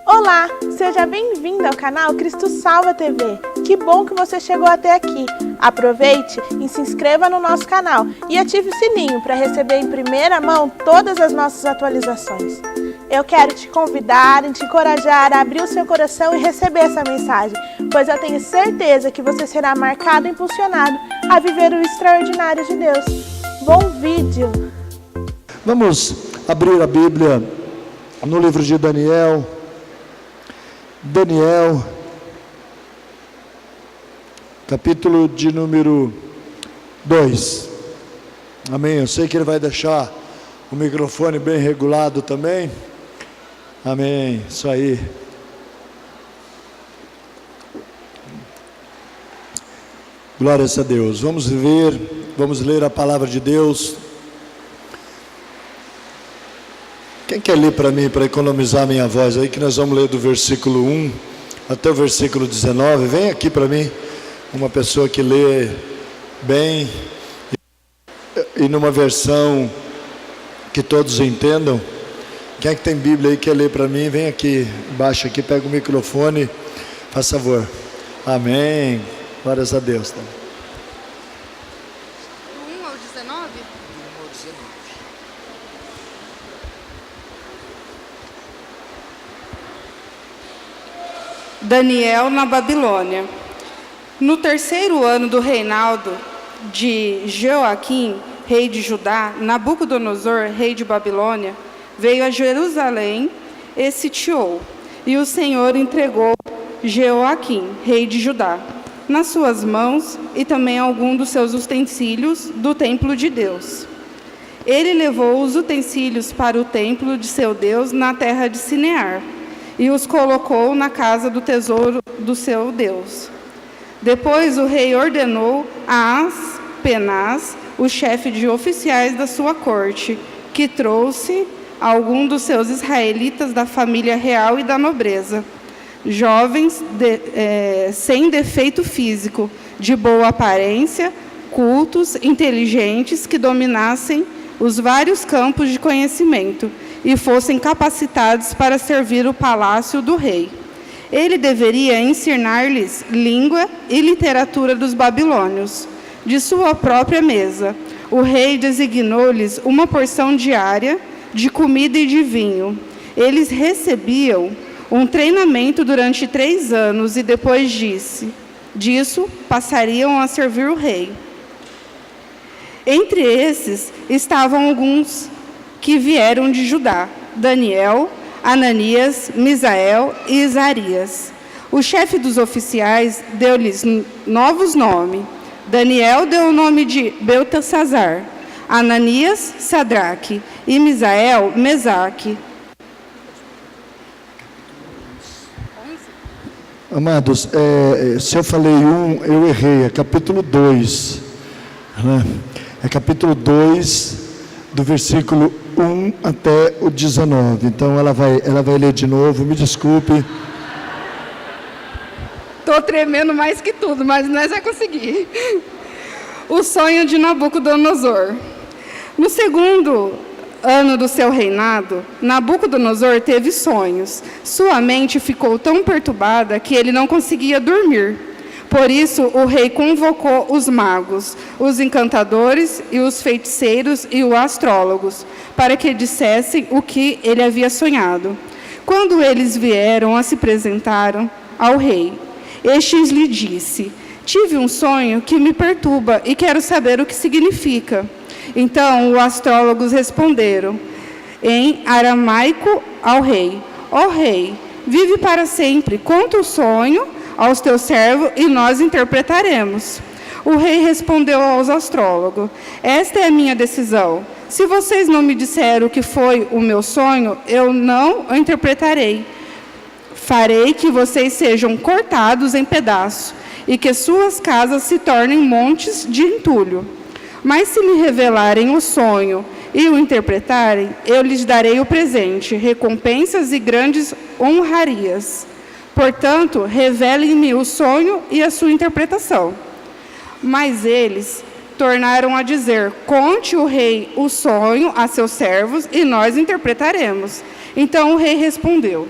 Olá, seja bem-vindo ao canal Cristo Salva TV. Que bom que você chegou até aqui. Aproveite e se inscreva no nosso canal e ative o sininho para receber em primeira mão todas as nossas atualizações. Eu quero te convidar e te encorajar a abrir o seu coração e receber essa mensagem, pois eu tenho certeza que você será marcado e impulsionado a viver o extraordinário de Deus. Bom vídeo! Vamos abrir a Bíblia no livro de Daniel. Daniel, capítulo de número 2. Amém. Eu sei que ele vai deixar o microfone bem regulado também. Amém. Isso aí. Glórias a Deus. Vamos ler a palavra de Deus. Quem quer ler para mim, para economizar minha voz aí, que nós vamos ler do versículo 1 até o versículo 19, vem aqui para mim, uma pessoa que lê bem, e numa versão que todos entendam. Quem é que tem Bíblia aí, quer ler para mim, vem aqui, baixa aqui, pega o microfone, faz favor. Amém, glórias a Deus. Do 1 ao 19? Daniel na Babilônia. No terceiro ano do reinado de Jeoaquim, rei de Judá, Nabucodonosor, rei de Babilônia, veio a Jerusalém e sitiou, e o Senhor entregou Jeoaquim, rei de Judá, nas suas mãos e também alguns dos seus utensílios do templo de Deus. Ele levou os utensílios para o templo de seu Deus na terra de Sinear, e os colocou na casa do tesouro do seu Deus. Depois o rei ordenou a Aspenaz, o chefe de oficiais da sua corte, que trouxe algum dos seus israelitas da família real e da nobreza, jovens sem defeito físico, de boa aparência, cultos, inteligentes, que dominassem os vários campos de conhecimento e fossem capacitados para servir o palácio do rei. Ele deveria ensinar-lhes língua e literatura dos babilônios, de sua própria mesa. O rei designou-lhes uma porção diária de comida e de vinho. Eles recebiam um treinamento durante 3 anos e depois disso passariam a servir o rei. Entre esses estavam alguns que vieram de Judá: Daniel, Ananias, Misael e Isarias. O chefe dos oficiais deu-lhes novos nomes. Daniel deu o nome de Beltesazar, Ananias, Sadraque e Misael, Mesaque. Amados, se eu falei 1, eu errei, é capítulo 2, né? É capítulo 2, do versículo 1 até o 19. Então ela vai ler de novo, me desculpe. Estou tremendo mais que tudo, mas nós vamos conseguir. O sonho de Nabucodonosor. No segundo ano do seu reinado, Nabucodonosor teve sonhos. Sua mente ficou tão perturbada que ele não conseguia dormir. Por isso, o rei convocou os magos, os encantadores e os feiticeiros e os astrólogos, para que dissessem o que ele havia sonhado. Quando eles vieram a se apresentar ao rei, este lhe disse: tive um sonho que me perturba e quero saber o que significa. Então os astrólogos responderam em aramaico ao rei: ó rei, vive para sempre, conta o sonho aos teus servos e nós interpretaremos. O rei respondeu aos astrólogos: esta é a minha decisão. Se vocês não me disseram o que foi o meu sonho, eu não o interpretarei. Farei que vocês sejam cortados em pedaços e que suas casas se tornem montes de entulho. Mas se me revelarem o sonho e o interpretarem, eu lhes darei o presente, recompensas e grandes honrarias. Portanto, revelem-me o sonho e a sua interpretação. Mas eles tornaram a dizer: conte o rei o sonho a seus servos e nós interpretaremos. Então o rei respondeu: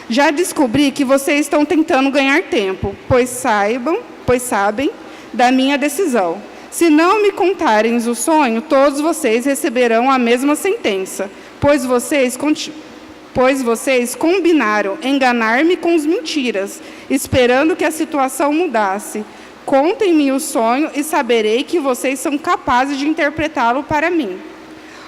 Já descobri que vocês estão tentando ganhar tempo, pois sabem da minha decisão. Se não me contarem o sonho, todos vocês receberão a mesma sentença, pois vocês combinaram enganar-me com as mentiras, esperando que a situação mudasse. Contem-me o sonho e saberei que vocês são capazes de interpretá-lo para mim.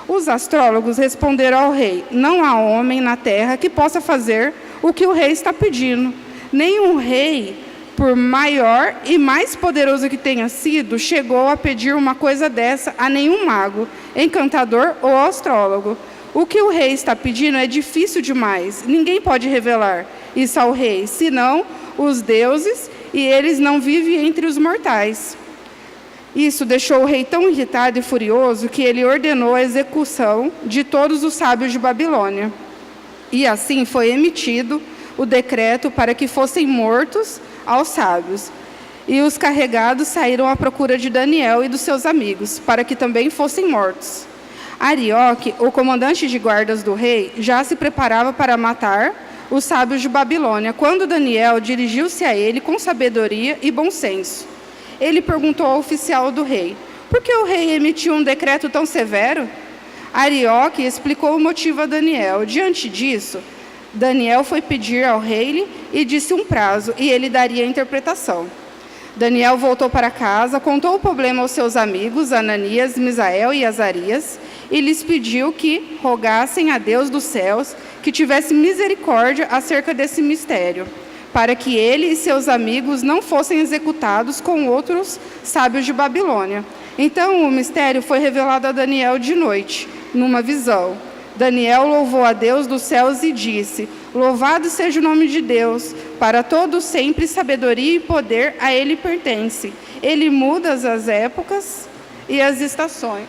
Os astrólogos responderam ao rei: não há homem na terra que possa fazer o que o rei está pedindo. Nenhum rei, por maior e mais poderoso que tenha sido, chegou a pedir uma coisa dessa a nenhum mago, encantador ou astrólogo. O que o rei está pedindo é difícil demais. Ninguém pode revelar isso ao rei, senão os deuses, e eles não vivem entre os mortais. Isso deixou o rei tão irritado e furioso que ele ordenou a execução de todos os sábios de Babilônia. E assim foi emitido o decreto para que fossem mortos aos sábios. E os carregados saíram à procura de Daniel e dos seus amigos, para que também fossem mortos. Arioque, o comandante de guardas do rei, já se preparava para matar os sábios de Babilônia, quando Daniel dirigiu-se a ele com sabedoria e bom senso. Ele perguntou ao oficial do rei: por que o rei emitiu um decreto tão severo? Arioque explicou o motivo a Daniel. Diante disso, Daniel foi pedir ao rei e disse um prazo, e ele daria a interpretação. Daniel voltou para casa, contou o problema aos seus amigos, Ananias, Misael e Azarias, e lhes pediu que rogassem a Deus dos céus que tivesse misericórdia acerca desse mistério, para que ele e seus amigos não fossem executados com outros sábios de Babilônia. Então o mistério foi revelado a Daniel de noite, numa visão. Daniel louvou a Deus dos céus e disse: louvado seja o nome de Deus, para todo sempre sabedoria e poder a ele pertence. Ele muda as épocas e as estações.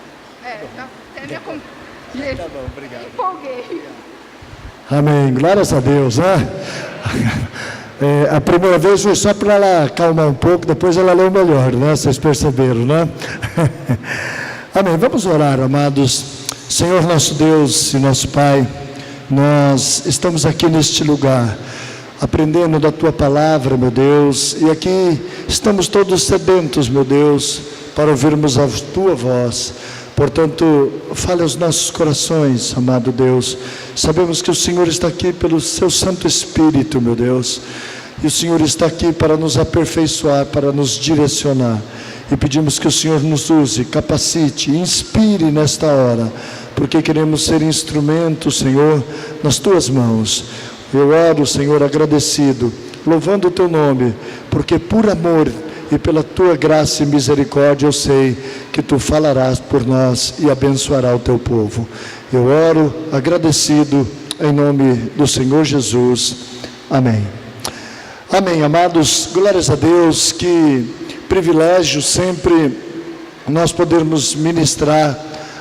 Até me Tá bom, obrigado. empolguei. Amém, glórias a Deus, né? A primeira vez foi só para ela acalmar um pouco, depois ela leu melhor, né? Vocês perceberam, né? Amém, vamos orar, amados. Senhor nosso Deus e nosso Pai, nós estamos aqui neste lugar, aprendendo da Tua Palavra, meu Deus, e aqui estamos todos sedentos, meu Deus, para ouvirmos a Tua voz. Portanto, fale aos nossos corações, amado Deus. Sabemos que o Senhor está aqui pelo Seu Santo Espírito, meu Deus, e o Senhor está aqui para nos aperfeiçoar, para nos direcionar. E pedimos que o Senhor nos use, capacite, inspire nesta hora, porque queremos ser instrumento, Senhor, nas Tuas mãos. Eu oro, Senhor, agradecido, louvando o Teu nome, porque por amor e pela Tua graça e misericórdia eu sei que Tu falarás por nós e abençoará o Teu povo. Eu oro agradecido em nome do Senhor Jesus. Amém. Amém, amados, glórias a Deus, que privilégio sempre nós podermos ministrar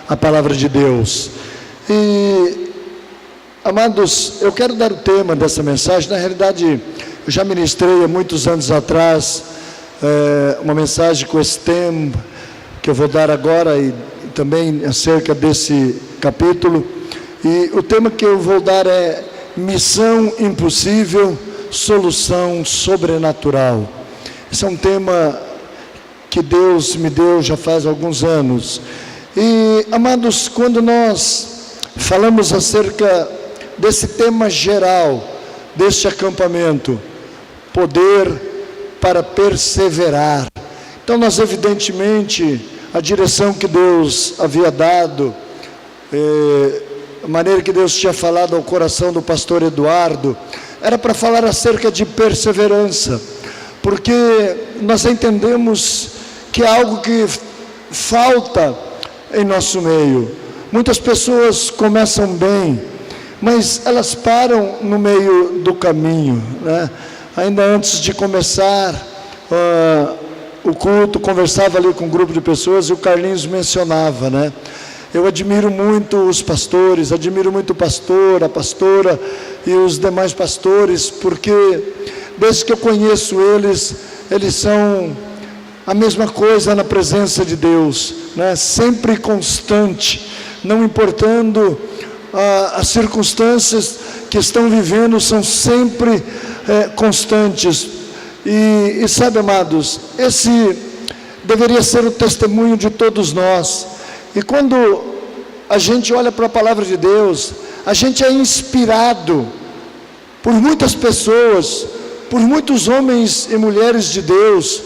a palavra de Deus. E, amados, eu quero dar o tema dessa mensagem. Na realidade, eu já ministrei há muitos anos atrás uma mensagem com esse tema que eu vou dar agora, e também acerca desse capítulo. E o tema que eu vou dar é Missão Impossível, Solução Sobrenatural. Esse é um tema que Deus me deu já faz alguns anos. E, amados, quando nós falamos acerca desse tema geral, deste acampamento, poder para perseverar. Então nós, evidentemente, a direção que Deus havia dado, a maneira que Deus tinha falado ao coração do pastor Eduardo, era para falar acerca de perseverança, porque nós entendemos que é algo que falta em nosso meio. Muitas pessoas começam bem, mas elas param no meio do caminho, né? Ainda antes de começar o culto, conversava ali com um grupo de pessoas e o Carlinhos mencionava, né? Eu admiro muito os pastores, admiro muito o pastor, a pastora e os demais pastores, porque desde que eu conheço eles, eles são a mesma coisa na presença de Deus, né? Sempre constante, não importando as circunstâncias que estão vivendo são sempre constantes. E sabe, amados, esse deveria ser o testemunho de todos nós. E quando a gente olha para a palavra de Deus, a gente é inspirado por muitas pessoas, por muitos homens e mulheres de Deus,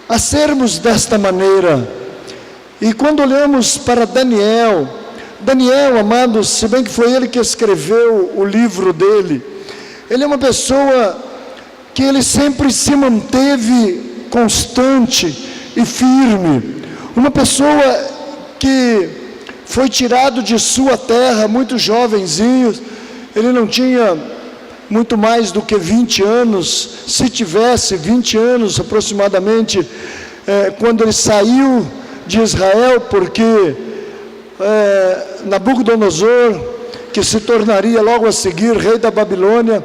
a sermos desta maneira. E quando olhamos para Daniel, amados, se bem que foi ele que escreveu o livro dele, ele é uma pessoa que ele sempre se manteve constante e firme, uma pessoa que foi tirado de sua terra muito jovenzinho. Ele não tinha muito mais do que 20 anos, se tivesse 20 anos aproximadamente, quando ele saiu de Israel, porque Nabucodonosor, que se tornaria logo a seguir rei da Babilônia,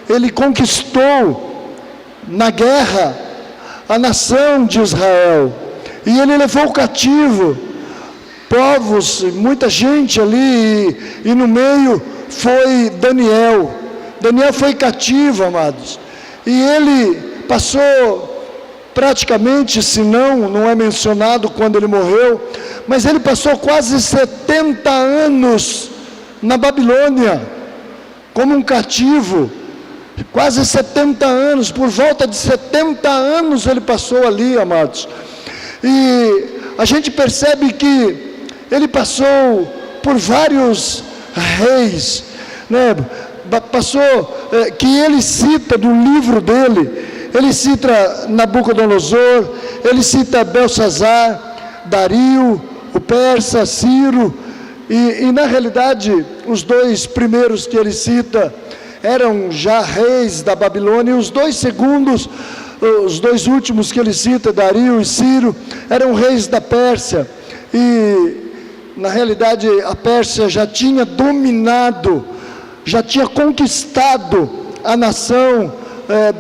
ele conquistou na guerra a nação de Israel, e ele levou cativo povos, muita gente ali, e no meio foi Daniel. Daniel foi cativo, amados, e ele passou praticamente, se não é mencionado quando ele morreu, mas ele passou quase 70 anos na Babilônia, como um cativo, quase 70 anos, por volta de 70 anos ele passou ali, amados. E a gente percebe que ele passou por vários reis, né? Que ele cita do livro dele, ele cita Nabucodonosor, ele cita Belsazar, Dario, o persa, Ciro, e na realidade os dois primeiros que ele cita eram já reis da Babilônia, e os dois últimos que ele cita, Dario e Ciro, eram reis da Pérsia. E na realidade a Pérsia já tinha dominado, já tinha conquistado a nação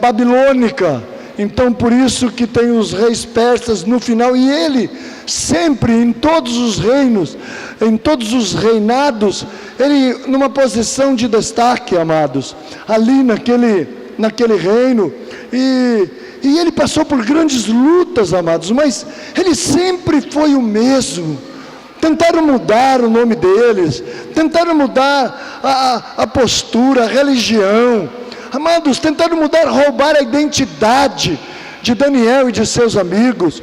babilônica. Então por isso que tem os reis persas no final, e ele sempre, em todos os reinos, em todos os reinados, ele numa posição de destaque, amados, ali naquele reino, e ele passou por grandes lutas, amados, mas ele sempre foi o mesmo. Tentaram mudar o nome deles, tentaram mudar a postura, a religião, amados, tentaram roubar a identidade de Daniel e de seus amigos.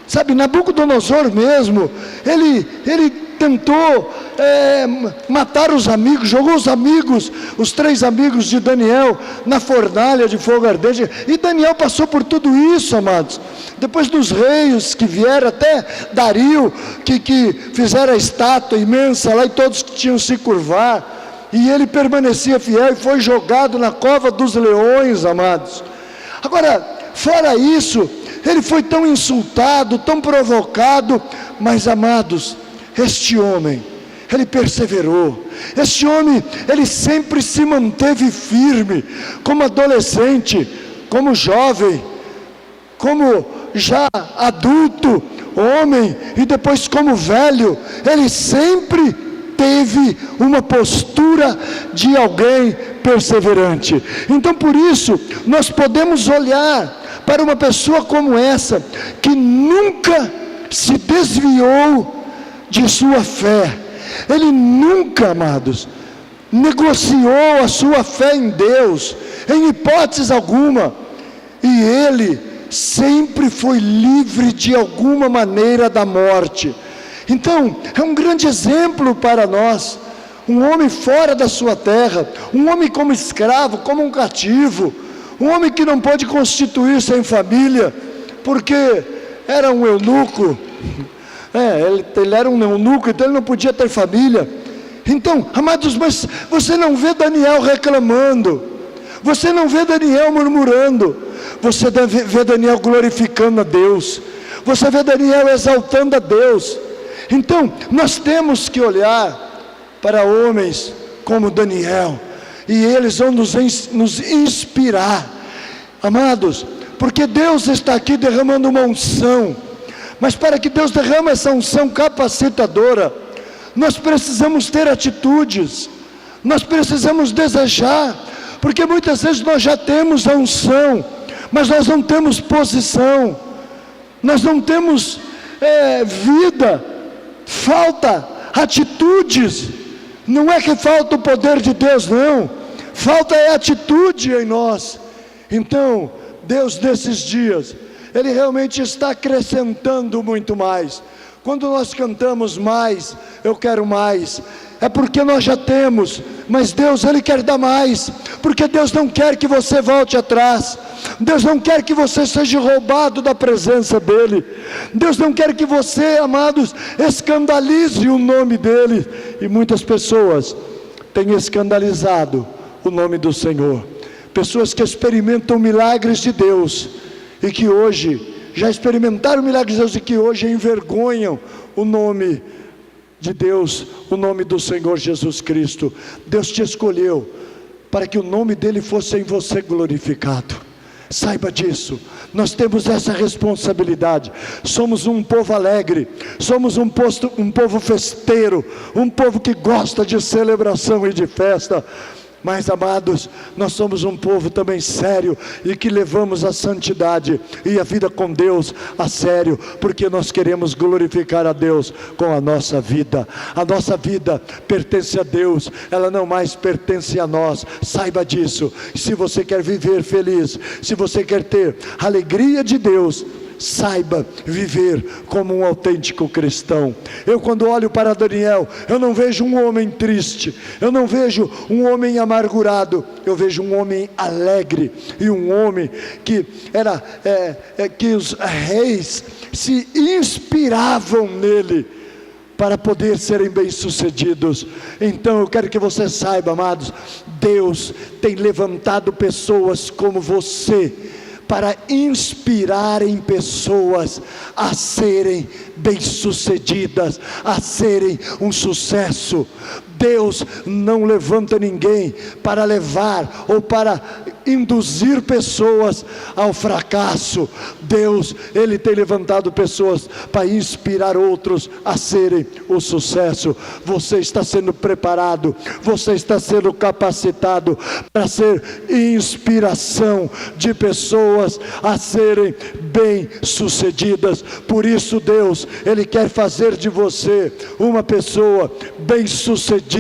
Sabe, Nabucodonosor mesmo, ele tentou matar os amigos, jogou os 3 amigos de Daniel na fornalha de fogo ardente, e Daniel passou por tudo isso, amados. Depois dos reis que vieram, até Dario, que fizeram a estátua imensa lá, e todos tinham se curvar, e ele permanecia fiel, e foi jogado na cova dos leões, amados. Agora, fora isso, ele foi tão insultado, tão provocado, mas, amados, este homem, ele perseverou. Este homem, ele sempre se manteve firme, como adolescente, como jovem, como já adulto, homem, e depois como velho. Ele sempre teve uma postura de alguém perseverante. Então por isso, nós podemos olhar para uma pessoa como essa, que nunca se desviou de sua fé. Ele nunca, amados, negociou a sua fé em Deus, em hipótese alguma, e ele sempre foi livre de alguma maneira da morte. Então, é um grande exemplo para nós, um homem fora da sua terra, um homem como escravo, como um cativo, um homem que não pôde constituir-se em família, porque era um eunuco, ele era um eunuco, então ele não podia ter família. Então, amados, mas você não vê Daniel reclamando, você não vê Daniel murmurando, você vê Daniel glorificando a Deus, você vê Daniel exaltando a Deus. Então, nós temos que olhar para homens como Daniel, e eles vão nos inspirar, amados, porque Deus está aqui derramando uma unção. Mas para que Deus derrame essa unção capacitadora, nós precisamos ter atitudes, nós precisamos desejar, porque muitas vezes nós já temos a unção, mas nós não temos posição, nós não temos vida, falta atitudes. Não é que falta o poder de Deus, não, falta atitude em nós. Então Deus nesses dias, Ele realmente está acrescentando muito mais. Quando nós cantamos mais, eu quero mais, é porque nós já temos, mas Deus, Ele quer dar mais, porque Deus não quer que você volte atrás, Deus não quer que você seja roubado da presença dEle, Deus não quer que você, amados, escandalize o nome dEle, e muitas pessoas têm escandalizado o nome do Senhor, pessoas que experimentam milagres de Deus, e que hoje, já experimentaram milagres de Deus, e que hoje envergonham o nome de Deus, o nome do Senhor Jesus Cristo. Deus te escolheu para que o nome dEle fosse em você glorificado. Saiba disso, nós temos essa responsabilidade. Somos um povo alegre, somos um povo festeiro, um povo que gosta de celebração e de festa. Mas, amados, nós somos um povo também sério, e que levamos a santidade e a vida com Deus a sério, porque nós queremos glorificar a Deus com a nossa vida. A nossa vida pertence a Deus, ela não mais pertence a nós. Saiba disso. Se você quer viver feliz, se você quer ter a alegria de Deus, saiba viver como um autêntico cristão. Eu, quando olho para Daniel, eu não vejo um homem triste, eu não vejo um homem amargurado, eu vejo um homem alegre, e um homem que era que os reis se inspiravam nele para poder serem bem-sucedidos. Então eu quero que você saiba, amados, Deus tem levantado pessoas como você, para inspirarem pessoas a serem bem-sucedidas, a serem um sucesso. Deus não levanta ninguém para levar ou para induzir pessoas ao fracasso. Deus, Ele tem levantado pessoas para inspirar outros a serem o sucesso. Você está sendo preparado, você está sendo capacitado para ser inspiração de pessoas a serem bem-sucedidas. Por isso Deus, Ele quer fazer de você uma pessoa bem-sucedida,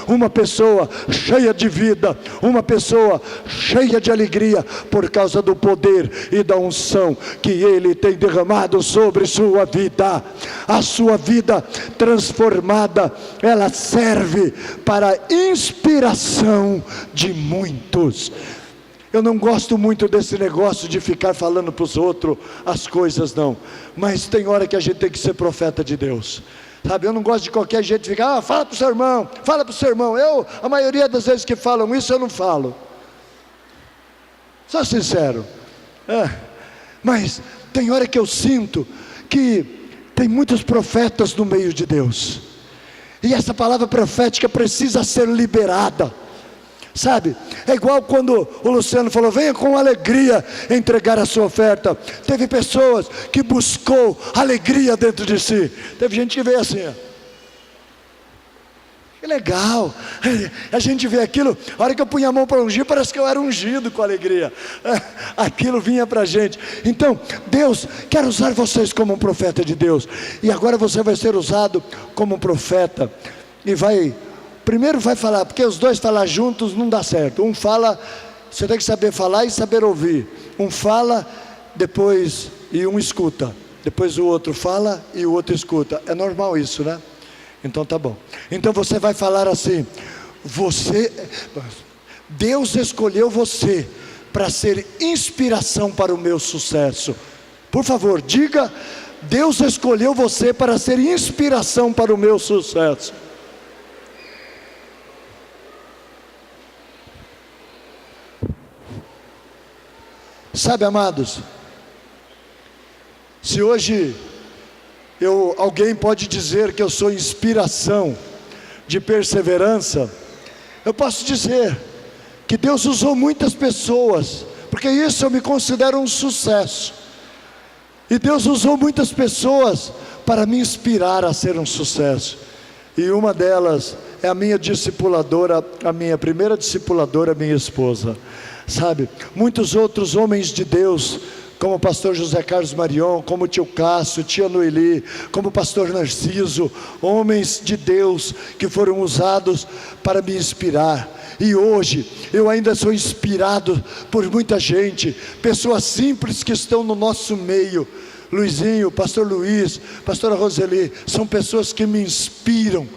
uma pessoa cheia de vida, uma pessoa cheia de alegria, por causa do poder e da unção que Ele tem derramado sobre sua vida. A sua vida transformada, ela serve para inspiração de muitos. Eu não gosto muito desse negócio de ficar falando para os outros as coisas, não, mas tem hora que a gente tem que ser profeta de Deus, sabe? Eu não gosto de qualquer jeito ficar, fala para o seu irmão, fala para o seu irmão. A maioria das vezes que falam isso, eu não falo, sou sincero, mas tem hora que eu sinto que tem muitos profetas no meio de Deus, e essa palavra profética precisa ser liberada, sabe? É igual quando o Luciano falou, venha com alegria entregar a sua oferta. Teve pessoas que buscou alegria dentro de si. Teve gente que veio assim, que legal, a gente vê aquilo, a hora que eu punha a mão para ungir, parece que eu era ungido com alegria, aquilo vinha para a gente. Então Deus quer usar vocês como um profeta de Deus, e agora você vai ser usado como um profeta, e primeiro vai falar, porque os dois falar juntos não dá certo. Um fala, você tem que saber falar e saber ouvir. Um fala, depois, e um escuta. Depois o outro fala e o outro escuta. É normal isso, né? Então tá bom. Então você vai falar assim, Deus escolheu você para ser inspiração para o meu sucesso. Por favor, diga, Deus escolheu você para ser inspiração para o meu sucesso. Sabe, amados, se hoje alguém pode dizer que eu sou inspiração de perseverança, eu posso dizer que Deus usou muitas pessoas, porque isso eu me considero um sucesso, e Deus usou muitas pessoas para me inspirar a ser um sucesso. E uma delas é a minha discipuladora, a minha primeira discipuladora, minha esposa. Sabe, muitos outros homens de Deus, como o pastor José Carlos Marion, como o tio Cássio, tia Noeli, como o pastor Narciso, homens de Deus que foram usados para me inspirar. E hoje eu ainda sou inspirado por muita gente, pessoas simples que estão no nosso meio. Luizinho, pastor Luiz, pastora Roseli, são pessoas que me inspiram,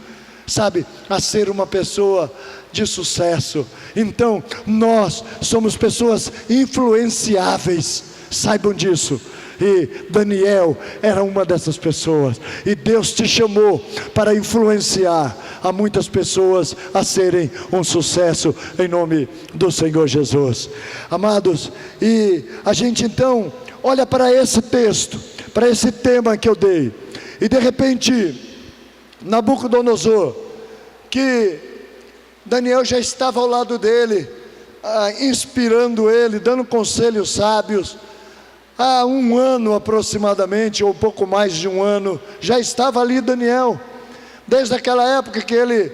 sabe, a ser uma pessoa de sucesso. Então nós somos pessoas influenciáveis, saibam disso. E Daniel era uma dessas pessoas, e Deus te chamou para influenciar a muitas pessoas a serem um sucesso, em nome do Senhor Jesus. Amados, e a gente então olha para esse texto, para esse tema que eu dei, e de repente Nabucodonosor, que Daniel já estava ao lado dele, inspirando ele, dando conselhos sábios. Há um ano aproximadamente, ou pouco mais de um ano, já estava ali Daniel, desde aquela época que ele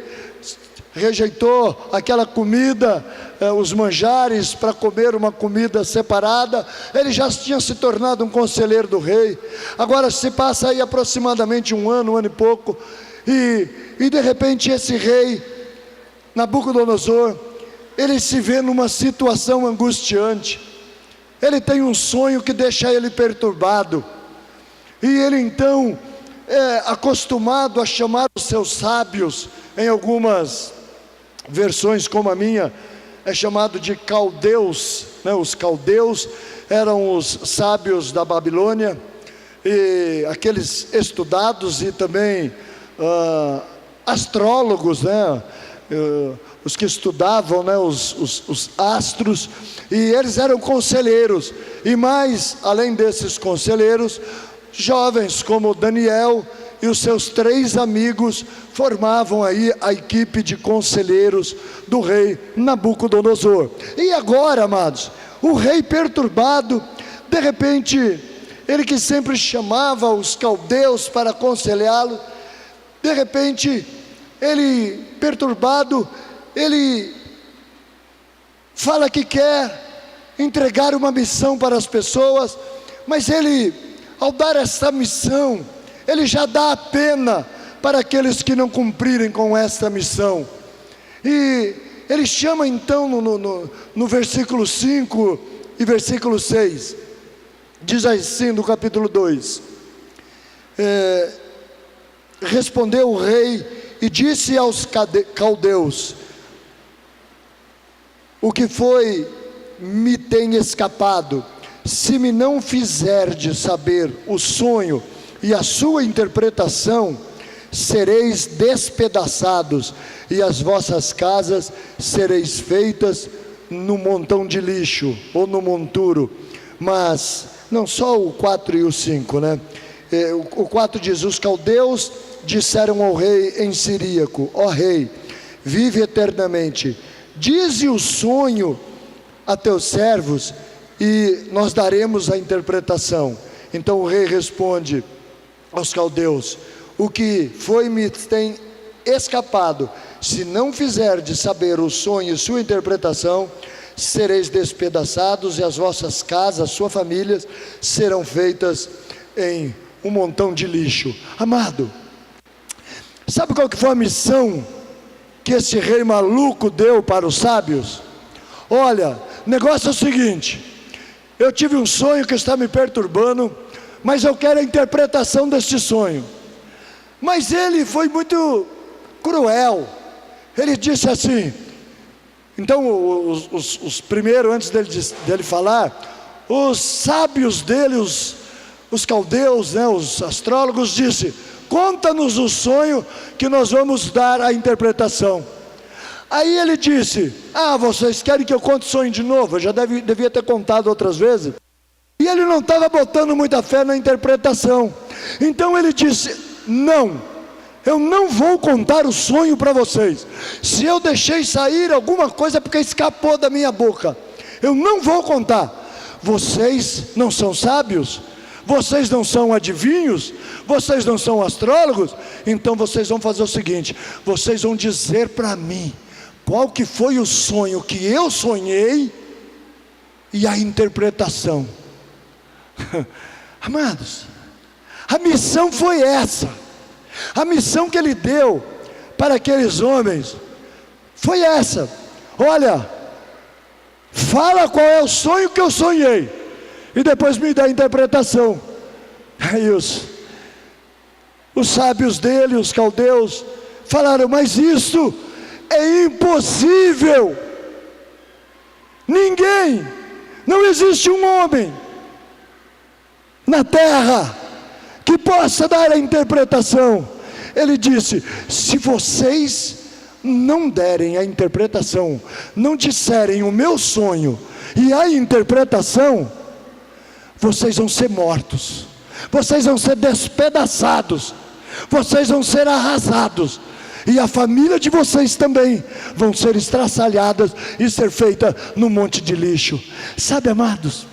rejeitou aquela comida, os manjares para comer uma comida separada, ele já tinha se tornado um conselheiro do rei. Agora se passa aí aproximadamente um ano e pouco, e de repente esse rei Nabucodonosor, ele se vê numa situação angustiante. Ele tem um sonho que deixa ele perturbado, e ele então é acostumado a chamar os seus sábios. Em algumas versões, como a minha, é chamado de caldeus, né? Os caldeus eram os sábios da Babilônia, e aqueles estudados, e também astrólogos, né? Os que estudavam, né, os astros, e eles eram conselheiros. E mais, além desses conselheiros, jovens como Daniel e os seus 3 amigos formavam aí a equipe de conselheiros do rei Nabucodonosor. E agora, amados, o rei perturbado, de repente, ele que sempre chamava os caldeus para aconselhá-lo, de repente, ele perturbado, ele fala que quer entregar uma missão para as pessoas, mas ele, ao dar essa missão, ele já dá a pena para aqueles que não cumprirem com esta missão. E ele chama então no versículo 5 e versículo 6, diz assim no capítulo 2, respondeu o rei e disse aos caldeus: o que foi me tem escapado, se me não fizerdes saber o sonho e a sua interpretação, sereis despedaçados, e as vossas casas sereis feitas no montão de lixo, ou no monturo. Mas, não só o 4 e o 5, né? O 4 diz: os caldeus disseram ao rei em siríaco: ó rei, vive eternamente, dize o sonho a teus servos, e nós daremos a interpretação. Então o rei responde aos caldeus: o que foi me tem escapado, se não fizerdes saber o sonho e sua interpretação, sereis despedaçados, e as vossas casas, as suas famílias, serão feitas em um montão de lixo. Amado, sabe qual que foi a missão que esse rei maluco deu para os sábios? Olha, o negócio é o seguinte: eu tive um sonho que está me perturbando, mas eu quero a interpretação deste sonho. Mas ele foi muito cruel. Ele disse assim, então os primeiros, antes dele falar, os sábios dele, os caldeus, né, os astrólogos, disse: conta-nos o sonho que nós vamos dar a interpretação. Aí ele disse: vocês querem que eu conte o sonho de novo? Eu já devia ter contado outras vezes. E ele não estava botando muita fé na interpretação. Então ele disse: não, eu não vou contar o sonho para vocês. Se eu deixei sair alguma coisa é porque escapou da minha boca. Eu não vou contar. Vocês não são sábios? Vocês não são adivinhos? Vocês não são astrólogos? Então vocês vão fazer o seguinte: vocês vão dizer para mim qual que foi o sonho que eu sonhei e a interpretação. Amados, a missão foi essa. A missão que ele deu para aqueles homens foi essa: olha, fala qual é o sonho que eu sonhei e depois me dá a interpretação. Aí os sábios dele, os caldeus, falaram: mas isso é impossível. Ninguém, não existe um homem na terra que possa dar a interpretação. Ele disse: se vocês não derem a interpretação, não disserem o meu sonho e a interpretação, vocês vão ser mortos, vocês vão ser despedaçados, vocês vão ser arrasados, e a família de vocês também vão ser estraçalhadas e ser feita num monte de lixo. Sabe, amados,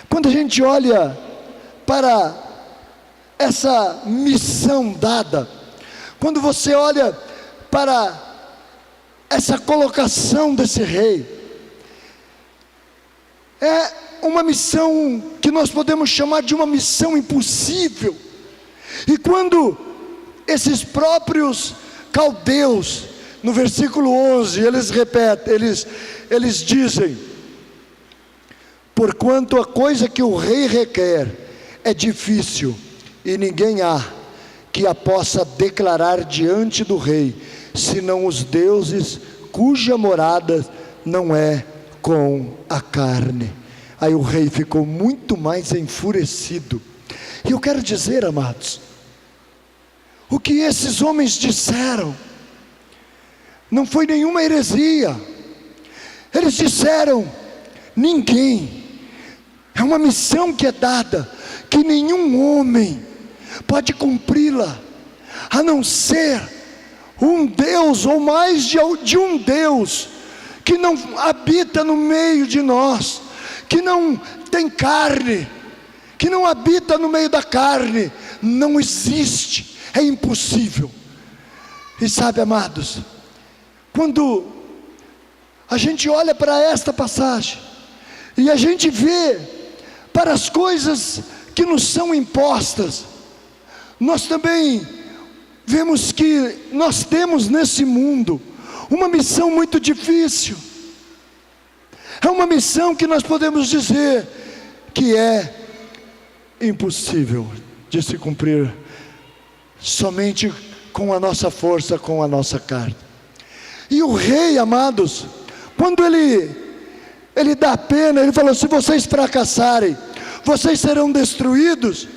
quando a gente olha para essa missão dada, quando você olha para essa colocação desse rei, é uma missão que nós podemos chamar de uma missão impossível. E quando esses próprios caldeus, no versículo 11, eles repetem, eles dizem: porquanto a coisa que o rei requer é difícil, e ninguém há que a possa declarar diante do rei, senão os deuses cuja morada não é com a carne. Aí o rei ficou muito mais enfurecido. E eu quero dizer, amados, o que esses homens disseram não foi nenhuma heresia. Eles disseram: ninguém, é uma missão que é dada, que nenhum homem pode cumpri-la, a não ser um Deus, ou mais de um Deus, que não habita no meio de nós, que não tem carne, que não habita no meio da carne. Não existe, é impossível. E sabe, amados, quando a gente olha para esta passagem, e a gente vê para as coisas que nos são impostas, nós também vemos que nós temos nesse mundo uma missão muito difícil. É uma missão que nós podemos dizer que é impossível de se cumprir somente com a nossa força, com a nossa carne. E o rei, amados, quando ele dá pena, ele falou: se vocês fracassarem, vocês serão destruídos,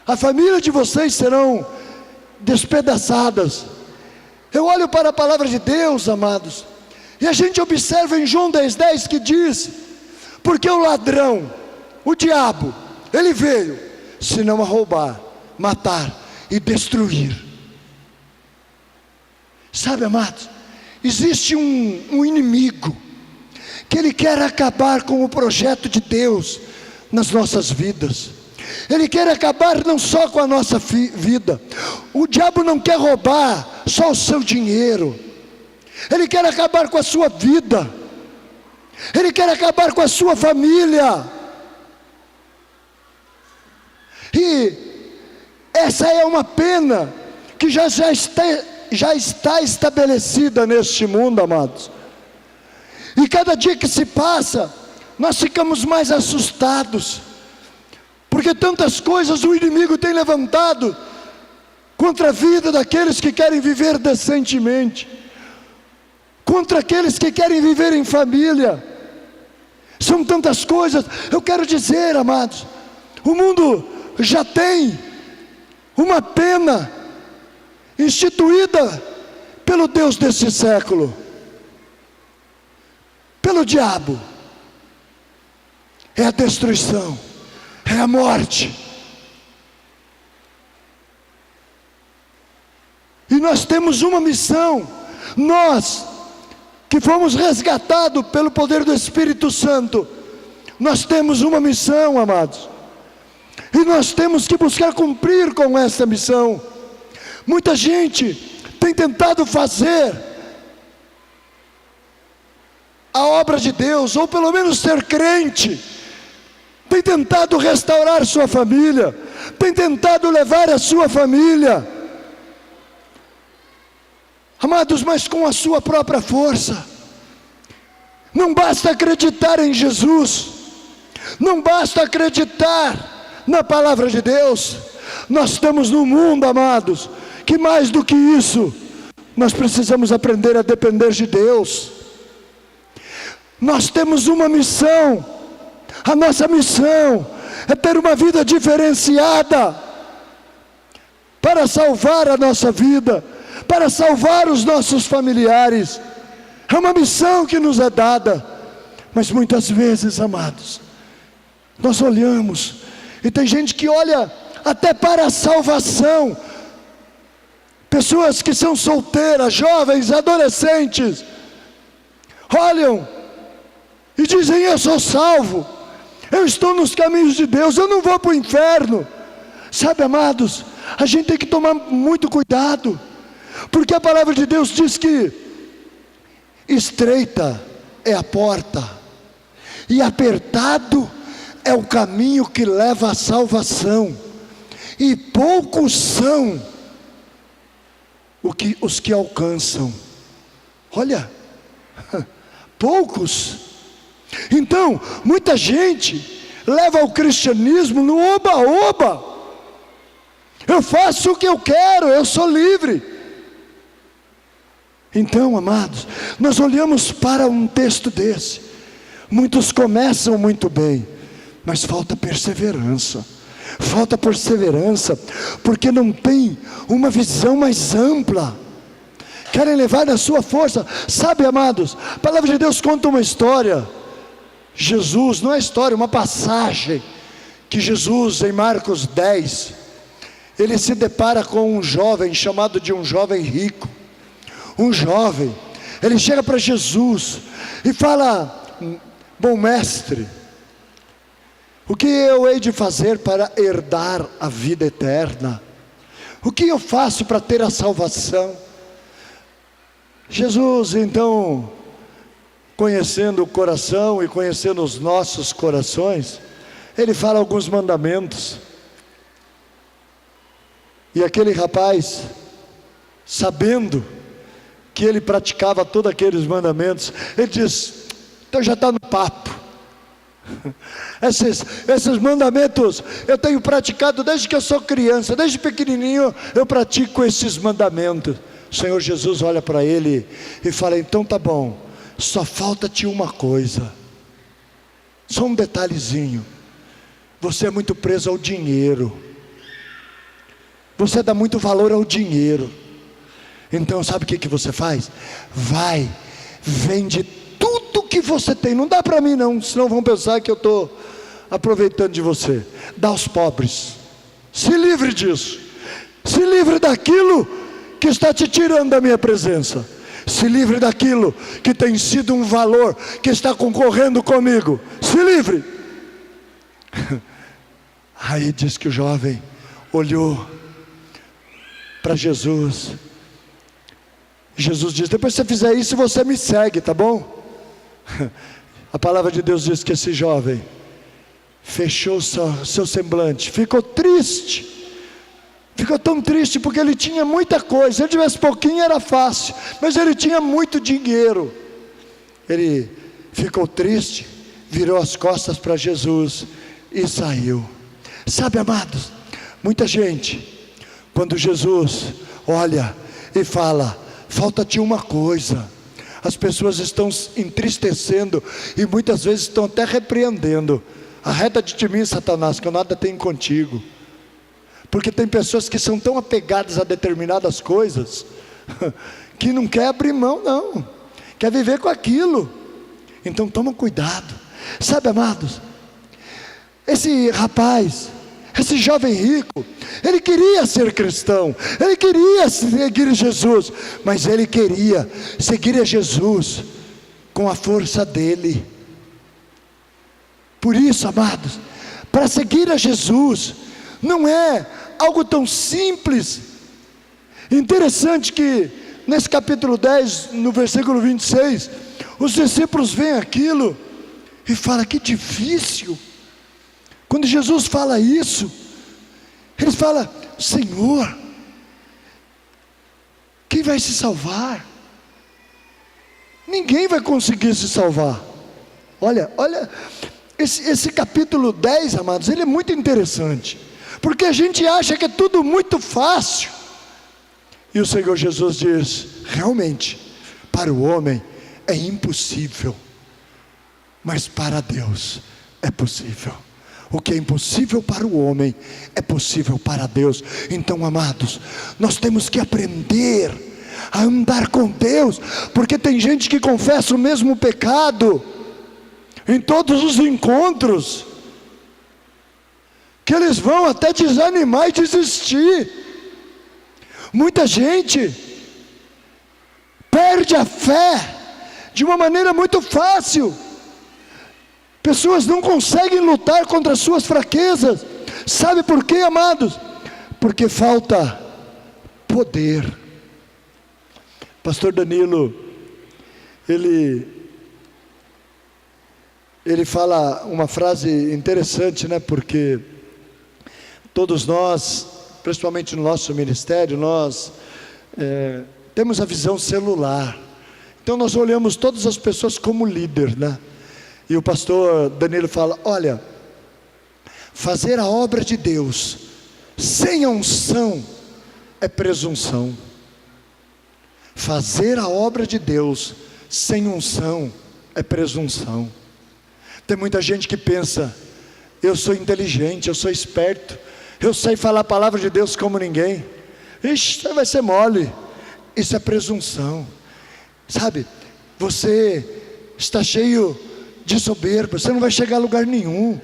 a família de vocês serão despedaçadas. Eu olho para a palavra de Deus, amados, e a gente observa em João 10:10 que diz: porque o ladrão, o diabo, ele veio senão a roubar, matar e destruir. Sabe, amados, existe um inimigo que ele quer acabar com o projeto de Deus nas nossas vidas. Ele quer acabar não só com a nossa vida. O diabo não quer roubar só o seu dinheiro, ele quer acabar com a sua vida, ele quer acabar com a sua família. E essa é uma pena que já está estabelecida neste mundo, amados. E cada dia que se passa, nós ficamos mais assustados, porque tantas coisas o inimigo tem levantado contra a vida daqueles que querem viver decentemente, contra aqueles que querem viver em família. São tantas coisas. Eu quero dizer, amados, o mundo já tem uma pena instituída pelo Deus desse século, pelo diabo. É a destruição, é a morte. E nós temos uma missão. Nós que fomos resgatados pelo poder do Espírito Santo, nós temos uma missão, amados. E nós temos que buscar cumprir com essa missão. Muita gente tem tentado fazer a obra de Deus, ou pelo menos ser crente, tem tentado restaurar sua família, tem tentado levar a sua família, amados, mas com a sua própria força. Não basta acreditar em Jesus, não basta acreditar na palavra de Deus. Nós estamos num mundo, amados, que mais do que isso, nós precisamos aprender a depender de Deus. Nós temos uma missão. A nossa missão é ter uma vida diferenciada, para salvar a nossa vida, para salvar os nossos familiares. É uma missão que nos é dada. Mas muitas vezes, amados, nós olhamos, e tem gente que olha até para a salvação. Pessoas que são solteiras, jovens, adolescentes, olham e dizem: eu sou salvo, eu estou nos caminhos de Deus, eu não vou para o inferno. Sabe, amados, a gente tem que tomar muito cuidado, porque a palavra de Deus diz que estreita é a porta, e apertado é o caminho que leva à salvação, e poucos são os que alcançam. Olha, poucos. Então, muita gente leva o cristianismo no oba-oba. Eu faço o que eu quero, eu sou livre. Então, amados, nós olhamos para um texto desse. Muitos começam muito bem, mas falta perseverança. Falta perseverança, porque não tem uma visão mais ampla. Querem levar na sua força. Sabe, amados, a palavra de Deus conta uma história. Jesus, não é história, uma passagem, que Jesus, em Marcos 10, ele se depara com um jovem, chamado de um jovem rico. Um jovem, ele chega para Jesus e fala: bom mestre, o que eu hei de fazer para herdar a vida eterna? O que eu faço para ter a salvação? Jesus, então, conhecendo o coração e conhecendo os nossos corações, ele fala alguns mandamentos. E aquele rapaz, sabendo que ele praticava todos aqueles mandamentos, ele diz: então já está no papo. Esses mandamentos eu tenho praticado desde que eu sou criança, desde pequenininho eu pratico esses mandamentos. O Senhor Jesus olha para ele e fala: então tá bom, só falta-te uma coisa, só um detalhezinho. Você é muito preso ao dinheiro, você dá muito valor ao dinheiro. Então sabe o que você faz? Vai, vende tudo que você tem. Não dá para mim não, senão vão pensar que eu estou aproveitando de você. Dá aos pobres. Se livre disso. Se livre daquilo que está te tirando da minha presença. Se livre daquilo que tem sido um valor que está concorrendo comigo. Se livre. Aí diz que o jovem olhou para Jesus. Jesus diz: depois que você fizer isso, você me segue, tá bom? A palavra de Deus diz que esse jovem fechou seu semblante, ficou triste. Ficou tão triste porque ele tinha muita coisa. Se ele tivesse pouquinho era fácil, mas ele tinha muito dinheiro. Ele ficou triste, virou as costas para Jesus e saiu. Sabe, amados, muita gente, quando Jesus olha e fala: falta-te uma coisa, as pessoas estão entristecendo e muitas vezes estão até repreendendo: arreda-te de mim, Satanás, que eu nada tenho contigo. Porque tem pessoas que são tão apegadas a determinadas coisas que não quer abrir mão não, quer viver com aquilo. Então toma cuidado. Sabe, amados, esse rapaz, esse jovem rico, ele queria ser cristão, ele queria seguir Jesus, mas ele queria seguir a Jesus com a força dele. Por isso, amados, para seguir a Jesus. Não é algo tão simples. Interessante que nesse capítulo 10, no versículo 26, os discípulos veem aquilo e falam: que difícil. Quando Jesus fala isso, eles falam: Senhor, quem vai se salvar? Ninguém vai conseguir se salvar. Olha, esse capítulo 10, amados, ele é muito interessante, porque a gente acha que é tudo muito fácil, e o Senhor Jesus diz: realmente, para o homem é impossível, mas para Deus é possível. O que é impossível para o homem é possível para Deus. Então, amados, nós temos que aprender a andar com Deus, porque tem gente que confessa o mesmo pecado em todos os encontros, que eles vão até desanimar e desistir. Muita gente perde a fé de uma maneira muito fácil. Pessoas não conseguem lutar contra as suas fraquezas. Sabe por quê, amados? Porque falta poder. Pastor Danilo, ele fala uma frase interessante, né? Porque todos nós, principalmente no nosso ministério, nós temos a visão celular. Então nós olhamos todas as pessoas como líder, né? E o pastor Danilo fala: olha, fazer a obra de Deus sem a unção é presunção. Fazer a obra de Deus sem unção é presunção. Tem muita gente que pensa: eu sou inteligente, eu sou esperto, eu sei falar a palavra de Deus como ninguém. Ixi, vai ser mole. Isso é presunção. Sabe, você está cheio de soberba, você não vai chegar a lugar nenhum.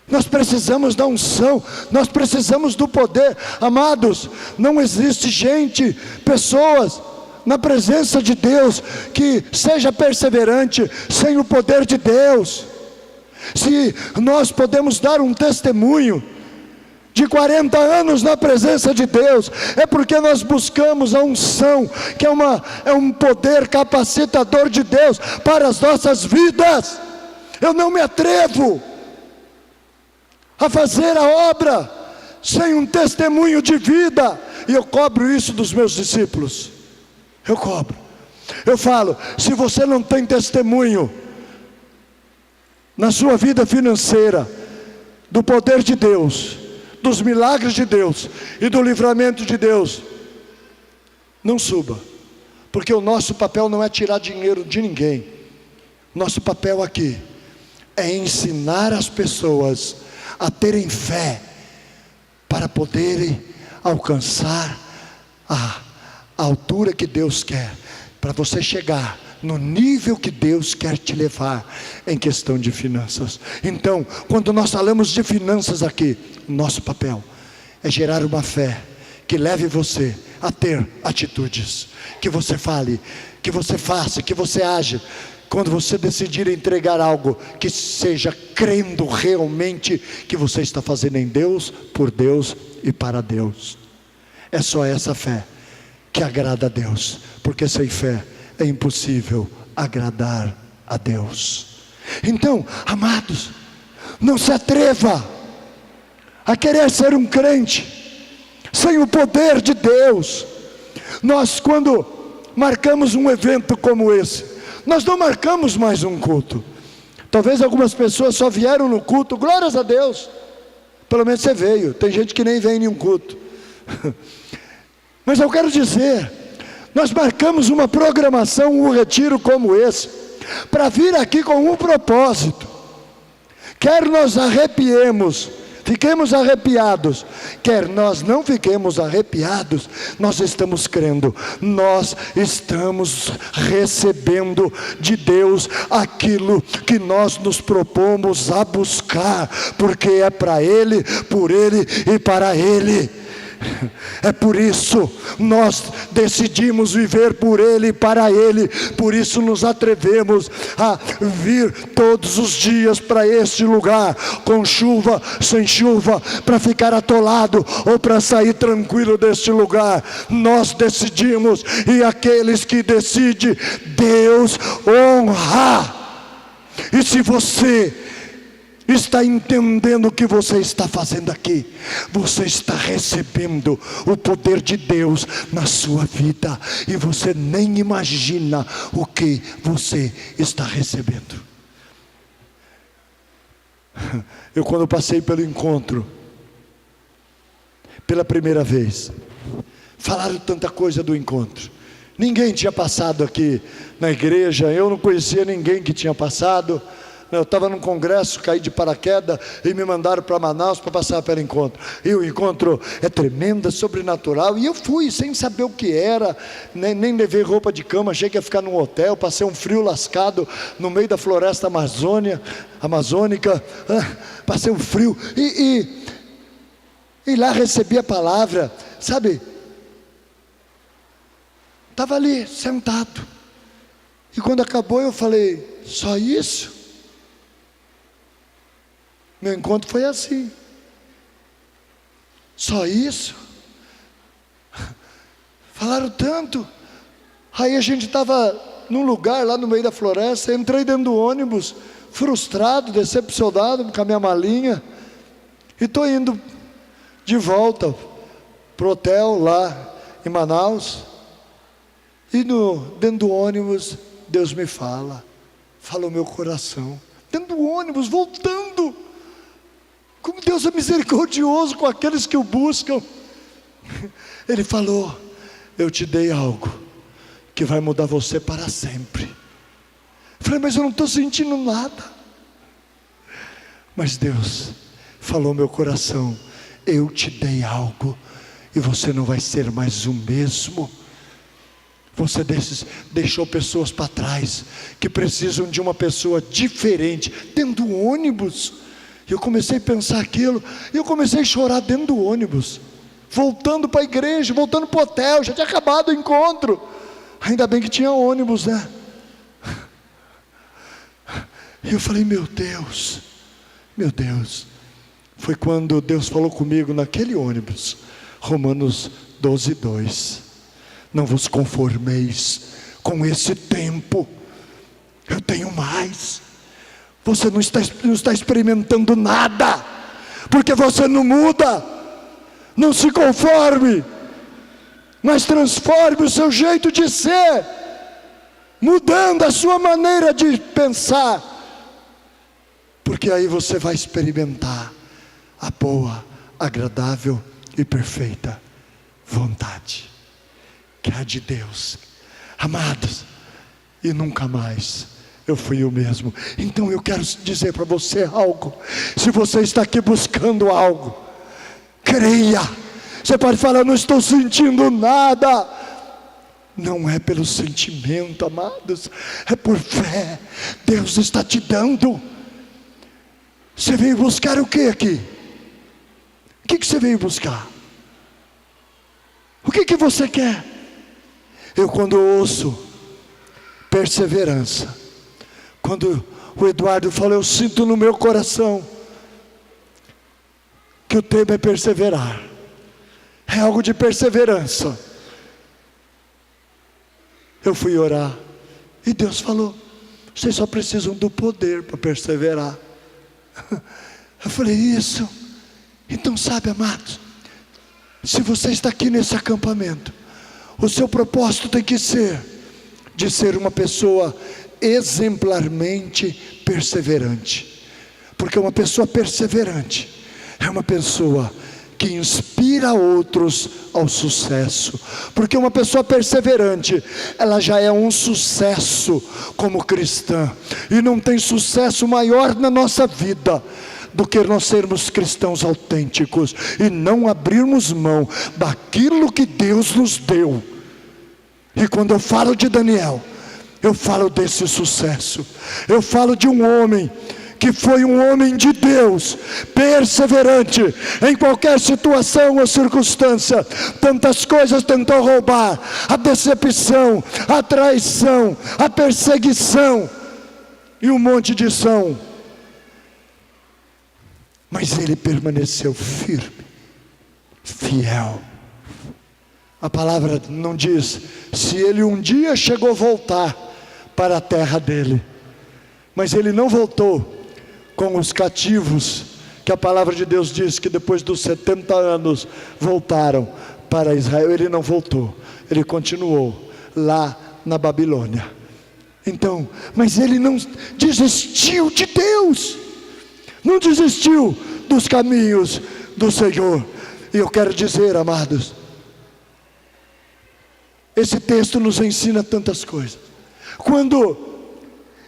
Nós precisamos da unção, nós precisamos do poder. Amados, não existe gente, pessoas na presença de Deus que seja perseverante sem o poder de Deus. Se nós podemos dar um testemunho de 40 anos na presença de Deus, é porque nós buscamos a unção, que é um poder capacitador de Deus para as nossas vidas. Eu não me atrevo a fazer a obra sem um testemunho de vida, e eu cobro isso dos meus discípulos. Eu cobro. Eu falo: se você não tem testemunho na sua vida financeira do poder de Deus, dos milagres de Deus e do livramento de Deus, não suba, porque o nosso papel não é tirar dinheiro de ninguém. Nosso papel aqui é ensinar as pessoas a terem fé para poderem alcançar a altura que Deus quer, para você chegar no nível que Deus quer te levar em questão de finanças. Então, quando nós falamos de finanças aqui, nosso papel é gerar uma fé que leve você a ter atitudes, que você fale, que você faça, que você age. Quando você decidir entregar algo, que seja crendo realmente que você está fazendo em Deus, por Deus e para Deus. É só essa fé que agrada a Deus, porque sem fé é impossível agradar a Deus. Então, amados, não se atreva a querer ser um crente sem o poder de Deus. Nós, quando marcamos um evento como esse, nós não marcamos mais um culto. Talvez algumas pessoas só vieram no culto, glórias a Deus, pelo menos você veio. Tem gente que nem vem em nenhum culto. Mas eu quero dizer, nós marcamos uma programação, um retiro como esse, para vir aqui com um propósito. Quer nós arrepiemos, fiquemos arrepiados, quer nós não fiquemos arrepiados, nós estamos crendo, nós estamos recebendo de Deus aquilo que nós nos propomos a buscar, porque é para Ele, por Ele e para Ele. É por isso nós decidimos viver por Ele e para Ele. Por isso nos atrevemos a vir todos os dias para este lugar, com chuva, sem chuva, para ficar atolado ou para sair tranquilo deste lugar. Nós decidimos, e aqueles que decidem, Deus honra. E se você está entendendo o que você está fazendo aqui, você está recebendo o poder de Deus na sua vida, e você nem imagina o que você está recebendo. Eu, quando passei pelo encontro pela primeira vez, falaram tanta coisa do encontro. Ninguém tinha passado aqui na igreja, eu não conhecia ninguém que tinha passado. Eu estava num congresso, caí de paraquedas e me mandaram para Manaus para passar pelo encontro. E o encontro é tremendo, é sobrenatural. E eu fui sem saber o que era, nem levei roupa de cama, achei que ia ficar num hotel. Passei um frio lascado no meio da floresta amazônica. Passei um frio e lá recebi a palavra, sabe? Estava ali sentado. E quando acabou eu falei: só isso? Meu encontro foi assim. Só isso? Falaram tanto. Aí a gente estava num lugar lá no meio da floresta. Entrei dentro do ônibus, frustrado, decepcionado com a minha malinha, e estou indo de volta para o hotel lá em Manaus. E dentro do ônibus, Deus me falou meu coração. Dentro do ônibus, voltando. Como Deus é misericordioso com aqueles que o buscam. Ele falou: eu te dei algo que vai mudar você para sempre. Eu falei: mas eu não estou sentindo nada. Mas Deus falou meu coração: eu te dei algo e você não vai ser mais o mesmo. Você deixou pessoas para trás que precisam de uma pessoa diferente. Dentro do ônibus, eu comecei a pensar aquilo, e eu comecei a chorar dentro do ônibus, voltando para a igreja, voltando para o hotel. Já tinha acabado o encontro, ainda bem que tinha ônibus, né? E eu falei: meu Deus, foi quando Deus falou comigo naquele ônibus, Romanos 12:2, não vos conformeis com esse tempo, eu tenho mais. Você não está experimentando nada, porque você não muda. Não se conforme, mas transforme o seu jeito de ser, mudando a sua maneira de pensar, porque aí você vai experimentar a boa, agradável e perfeita vontade que é de Deus. Amados, e nunca mais eu fui o mesmo. Então eu quero dizer para você algo. Se você está aqui buscando algo, creia. Você pode falar: eu não estou sentindo nada. Não é pelo sentimento, amados, é por fé. Deus está te dando. Você veio buscar o que aqui? O que você veio buscar? O que você quer? Eu, quando ouço perseverança, quando o Eduardo falou, eu sinto no meu coração que o tema é perseverar. É algo de perseverança. Eu fui orar e Deus falou: vocês só precisam do poder para perseverar. Eu falei: isso. Então, sabe, amados, se você está aqui nesse acampamento, o seu propósito tem que ser de ser uma pessoa exemplarmente perseverante. Porque uma pessoa perseverante é uma pessoa que inspira outros ao sucesso. Porque uma pessoa perseverante, ela já é um sucesso como cristã. E não tem sucesso maior na nossa vida do que nós sermos cristãos autênticos e não abrirmos mão daquilo que Deus nos deu. E quando eu falo de Daniel, eu falo desse sucesso. Eu falo de um homem que foi um homem de Deus, perseverante em qualquer situação ou circunstância. Tantas coisas tentou roubar: a decepção, a traição, a perseguição e um monte de ação. Mas ele permaneceu firme, fiel. A palavra não diz se ele um dia chegou a voltar para a terra dele, mas ele não voltou com os cativos, que a palavra de Deus diz que depois dos 70 anos voltaram para Israel. Ele não voltou, ele continuou lá na Babilônia. Então, mas ele não desistiu de Deus, não desistiu dos caminhos do Senhor. E eu quero dizer, amados, esse texto nos ensina tantas coisas. Quando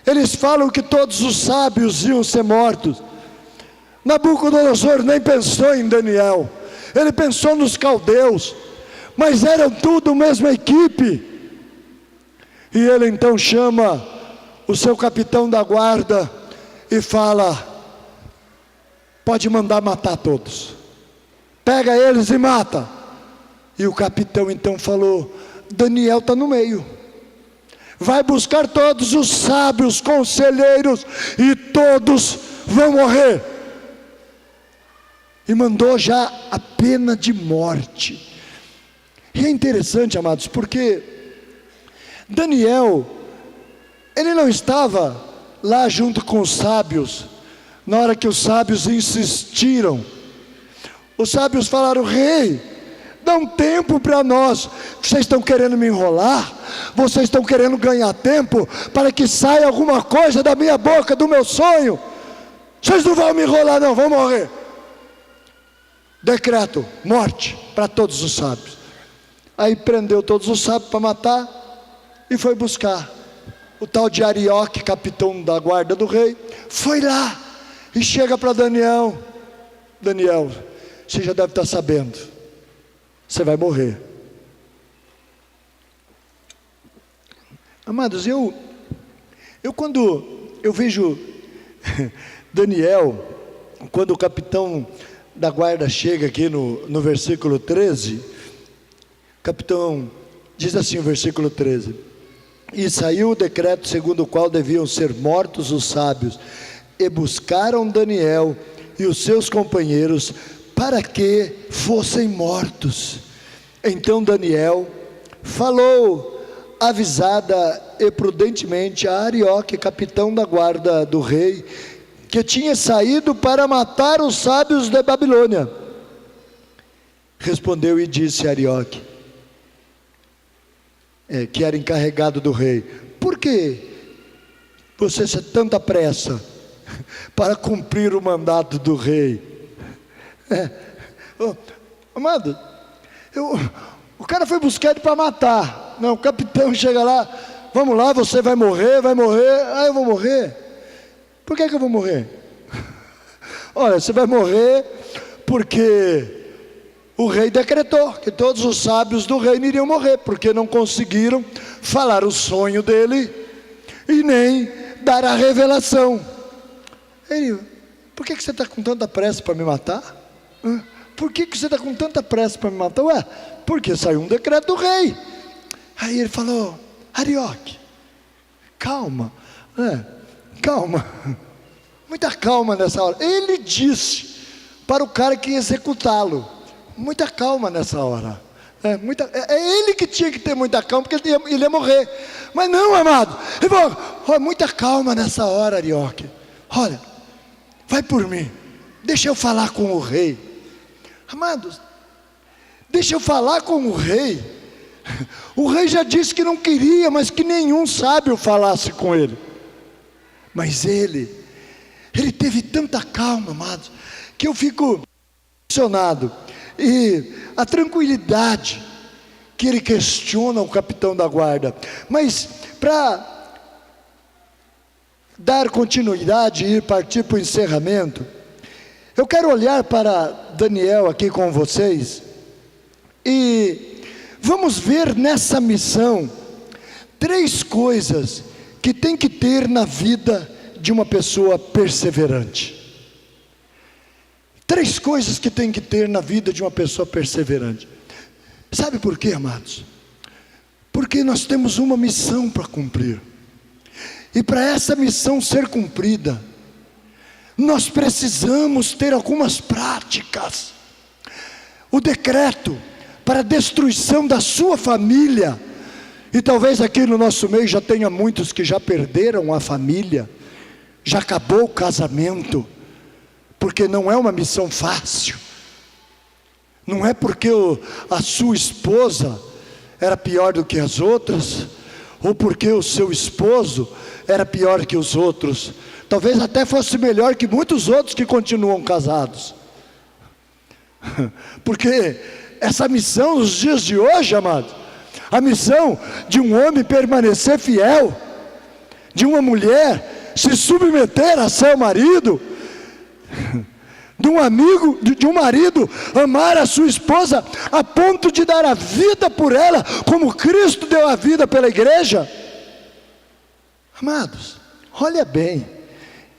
eles falam que todos os sábios iam ser mortos, Nabucodonosor nem pensou em Daniel, ele pensou nos caldeus, mas eram tudo a mesma equipe. E ele então chama o seu capitão da guarda e fala: pode mandar matar todos, pega eles e mata. E o capitão então falou: Daniel está no meio, vai buscar todos os sábios, conselheiros, e todos vão morrer. E mandou já a pena de morte. E é interessante, amados, porque Daniel, ele não estava lá junto com os sábios, na hora que os sábios insistiram. Os sábios falaram: rei, dá um tempo para nós. Vocês estão querendo me enrolar? Vocês estão querendo ganhar tempo para que saia alguma coisa da minha boca, do meu sonho? Vocês não vão me enrolar não, vão morrer. Decreto, morte para todos os sábios. Aí prendeu todos os sábios para matar e foi buscar o tal de Arioque, capitão da guarda do rei. Foi lá e chega para Daniel: Daniel, você já deve estar sabendo, você vai morrer. Amados, eu quando eu vejo Daniel, quando o capitão da guarda chega aqui no versículo 13, o capitão diz assim, o versículo 13: e saiu o decreto segundo o qual deviam ser mortos os sábios, e buscaram Daniel e os seus companheiros para que fossem mortos. Então Daniel falou avisada e prudentemente a Arioque, capitão da guarda do rei, que tinha saído para matar os sábios da Babilônia. Respondeu e disse a Arioque, que era encarregado do rei: por que você tem tanta pressa para cumprir o mandato do rei? Amado, o cara foi buscar ele para matar. Não, o capitão chega lá: vamos lá, você vai morrer, vai morrer. Ah, eu vou morrer? Por que eu vou morrer? Olha, você vai morrer porque o rei decretou que todos os sábios do reino iriam morrer, porque não conseguiram falar o sonho dele e nem dar a revelação. Ele: por que você está com tanta pressa para me matar? Por que você está com tanta pressa para me matar? Ué, porque saiu um decreto do rei. Aí ele falou: Arioque, calma, calma, muita calma nessa hora. Ele disse para o cara que ia executá-lo: muita calma nessa hora. É ele que tinha que ter muita calma, porque ele ia morrer. Mas não, amado, ele falou: muita calma nessa hora, Arioque. Olha, vai por mim, deixa eu falar com o rei. Amados, deixa eu falar com o rei. O rei já disse que não queria, mas que nenhum sábio falasse com ele. Mas ele teve tanta calma, amados, que eu fico impressionado. E a tranquilidade que ele questiona o capitão da guarda. Mas para dar continuidade e partir para o encerramento, eu quero olhar para Daniel aqui com vocês e vamos ver nessa missão 3 coisas que tem que ter na vida de uma pessoa perseverante. 3 coisas que tem que ter na vida de uma pessoa perseverante. Sabe por quê, amados? Porque nós temos uma missão para cumprir. E para essa missão ser cumprida, nós precisamos ter algumas práticas. O decreto para a destruição da sua família, e talvez aqui no nosso meio já tenha muitos que já perderam a família, já acabou o casamento, porque não é uma missão fácil. Não é porque a sua esposa era pior do que as outras, ou porque o seu esposo era pior que os outros. Talvez até fosse melhor que muitos outros que continuam casados. Porque essa missão nos dias de hoje, amados, a missão de um homem permanecer fiel, de uma mulher se submeter a seu marido, de um marido amar a sua esposa a ponto de dar a vida por ela, como Cristo deu a vida pela igreja. Amados, olha bem,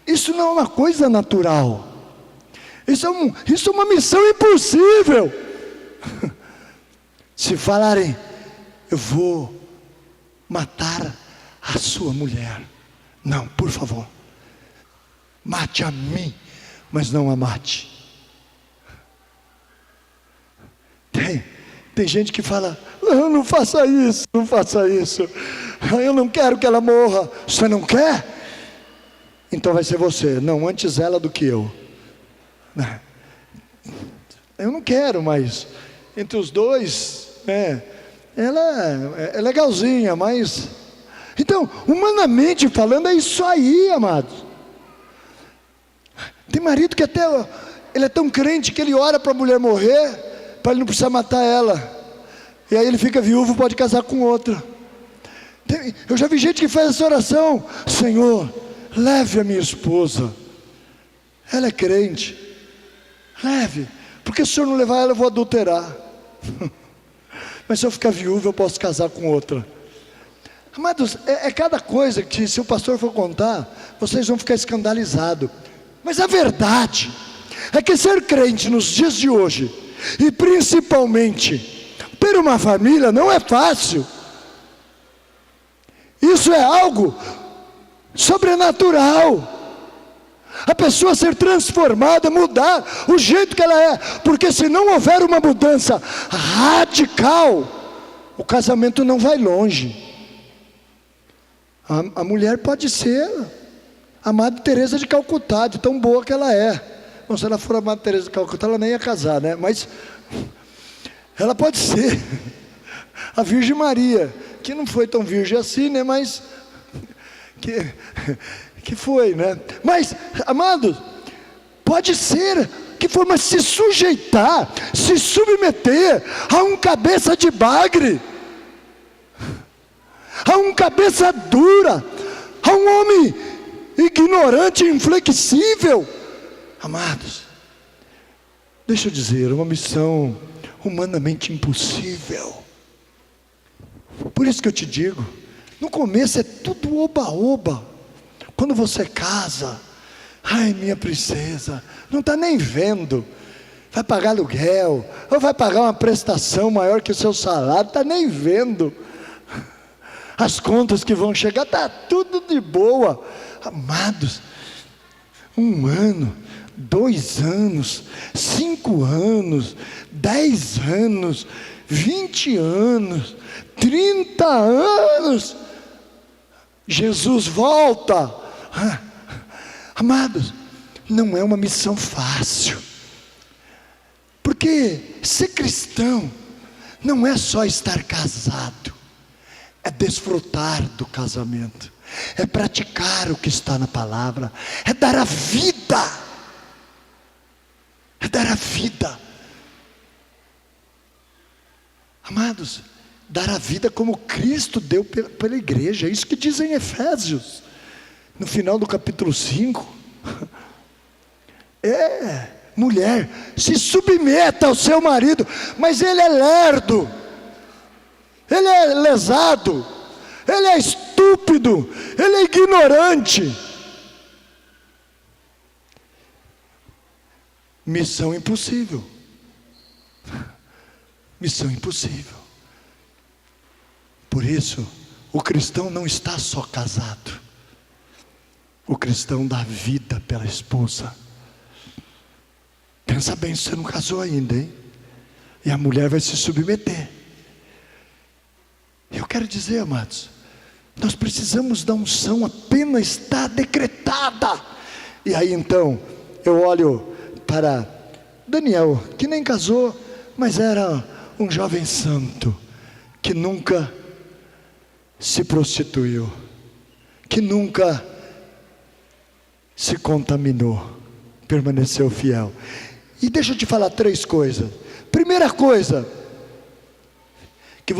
isso não é uma coisa natural, isso é uma missão impossível. Se falarem, eu vou matar a sua mulher, não, por favor, mate a mim, mas não a mate. Tem gente que fala, não faça isso, não faça isso, eu não quero que ela morra. Você não quer? Então vai ser você. Não, antes ela do que eu. Eu não quero, mas entre os dois, ela é legalzinha, mas... Então, humanamente falando, é isso aí, amados. Tem marido que até ele é tão crente que ele ora para a mulher morrer, para ele não precisar matar ela. E aí ele fica viúvo, pode casar com outra. Eu já vi gente que faz essa oração: Senhor, leve a minha esposa, ela é crente, leve, porque se o Senhor não levar ela, eu vou adulterar. Mas se eu ficar viúvo, eu posso casar com outra. Amados, é cada coisa que, se o pastor for contar, vocês vão ficar escandalizados. Mas a verdade é que ser crente nos dias de hoje, e principalmente ter uma família, não é fácil. Isso é algo sobrenatural. A pessoa ser transformada, mudar o jeito que ela é, porque se não houver uma mudança radical, o casamento não vai longe. A mulher pode ser a Madre Teresa de Calcutá, de tão boa que ela é. Não, se ela for a Madre Teresa de Calcutá, ela nem ia casar, né? Mas ela pode ser a Virgem Maria, que não foi tão virgem assim, né? Mas que foi, né? Mas, amados, pode ser que for, mas se sujeitar, se submeter a um cabeça de bagre, a um cabeça dura, a um homem ignorante e inflexível. Amados, deixa eu dizer, uma missão humanamente impossível. Por isso que eu te digo, no começo é tudo oba-oba. Quando você casa, ai minha princesa, não está nem vendo, vai pagar aluguel, ou vai pagar uma prestação maior que o seu salário, está nem vendo as contas que vão chegar, está tudo de boa. Amados, 1 ano, 2 anos, 5 anos, 10 anos, 20 anos, 30 anos, Jesus volta. Amados, não é uma missão fácil, porque ser cristão não é só estar casado, é desfrutar do casamento, é praticar o que está na palavra, é dar a vida, é dar a vida. Amados, dar a vida como Cristo deu pela igreja, é isso que diz em Efésios, no final do capítulo 5. Mulher, se submeta ao seu marido, mas ele é lerdo, ele é lesado, ele é estúpido, ele é ignorante. Missão impossível. Missão impossível. Por isso, o cristão não está só casado. O cristão dá vida pela esposa. Pensa bem, se você não casou ainda, hein? E a mulher vai se submeter. Eu quero dizer, amados, nós precisamos da unção, a pena está decretada. E aí então, eu olho para Daniel, que nem casou, mas era um jovem santo, que nunca se prostituiu, que nunca se contaminou, permaneceu fiel. E deixa eu te falar 3 coisas. Primeira coisa, que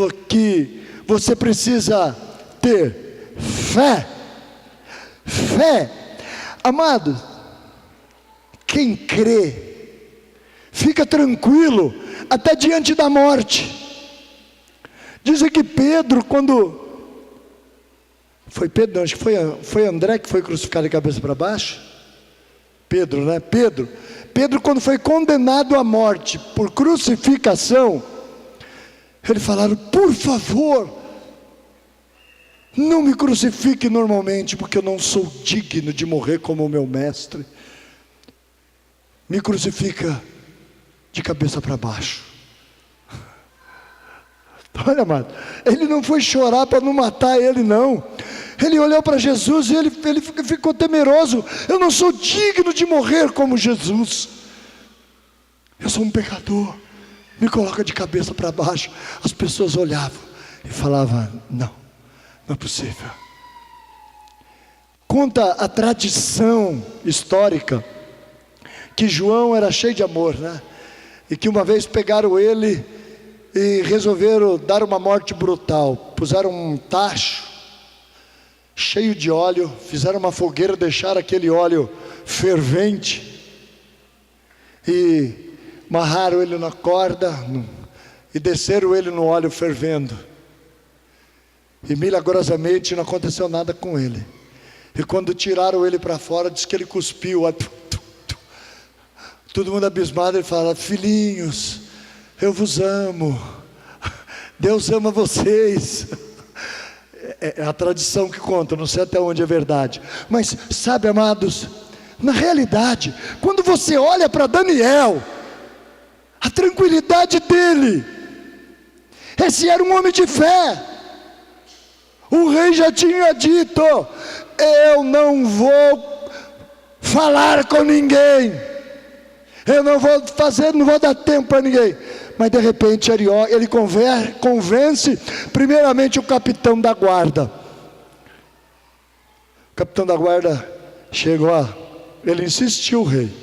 você precisa ter fé. Fé. Amado, quem crê, fica tranquilo, até diante da morte. Dizem que Pedro, quando... Foi Pedro, não, acho que foi André que foi crucificado de cabeça para baixo. Pedro, né? Pedro, quando foi condenado à morte por crucificação, eles falaram: por favor, não me crucifique normalmente, porque eu não sou digno de morrer como o meu mestre. Me crucifica de cabeça para baixo. Olha, amado, ele não foi chorar para não matar ele, não. Ele olhou para Jesus e ele ficou temeroso. Eu não sou digno de morrer como Jesus. Eu sou um pecador. Me coloca de cabeça para baixo. As pessoas olhavam e falavam: não é possível. Conta a tradição histórica que João era cheio de amor, né? E que uma vez pegaram ele e resolveram dar uma morte brutal. Puseram um tacho cheio de óleo, fizeram uma fogueira, deixaram aquele óleo fervente e amarraram ele na corda e desceram ele no óleo fervendo. E milagrosamente não aconteceu nada com ele. E quando tiraram ele para fora, diz que ele cuspiu. Todo mundo abismado, ele fala: filhinhos, eu vos amo, Deus ama vocês. É a tradição que conta, não sei até onde é verdade. Mas sabe, amados, na realidade, quando você olha para Daniel, a tranquilidade dele, esse era um homem de fé. O rei já tinha dito: eu não vou falar com ninguém, eu não vou fazer, não vou dar tempo para ninguém. Mas de repente ele convence primeiramente o capitão da guarda. O capitão da guarda chegou, ele insistiu: o rei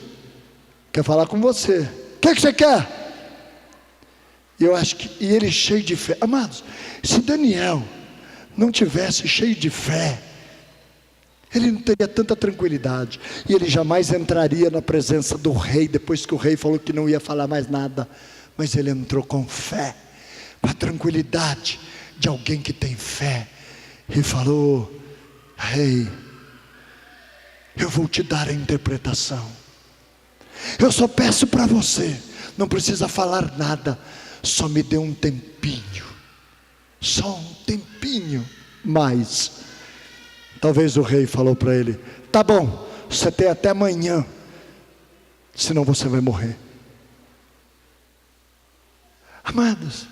quer falar com você. O que você quer? E ele cheio de fé. Amados, se Daniel não tivesse cheio de fé, ele não teria tanta tranquilidade, e ele jamais entraria na presença do rei, depois que o rei falou que não ia falar mais nada. Mas ele entrou com fé, com a tranquilidade de alguém que tem fé, e falou: rei, eu vou te dar a interpretação. Eu só peço para você, não precisa falar nada, só me dê um tempinho, só um tempinho mais. Talvez o rei falou para ele: tá bom, você tem até amanhã, senão você vai morrer. Amados,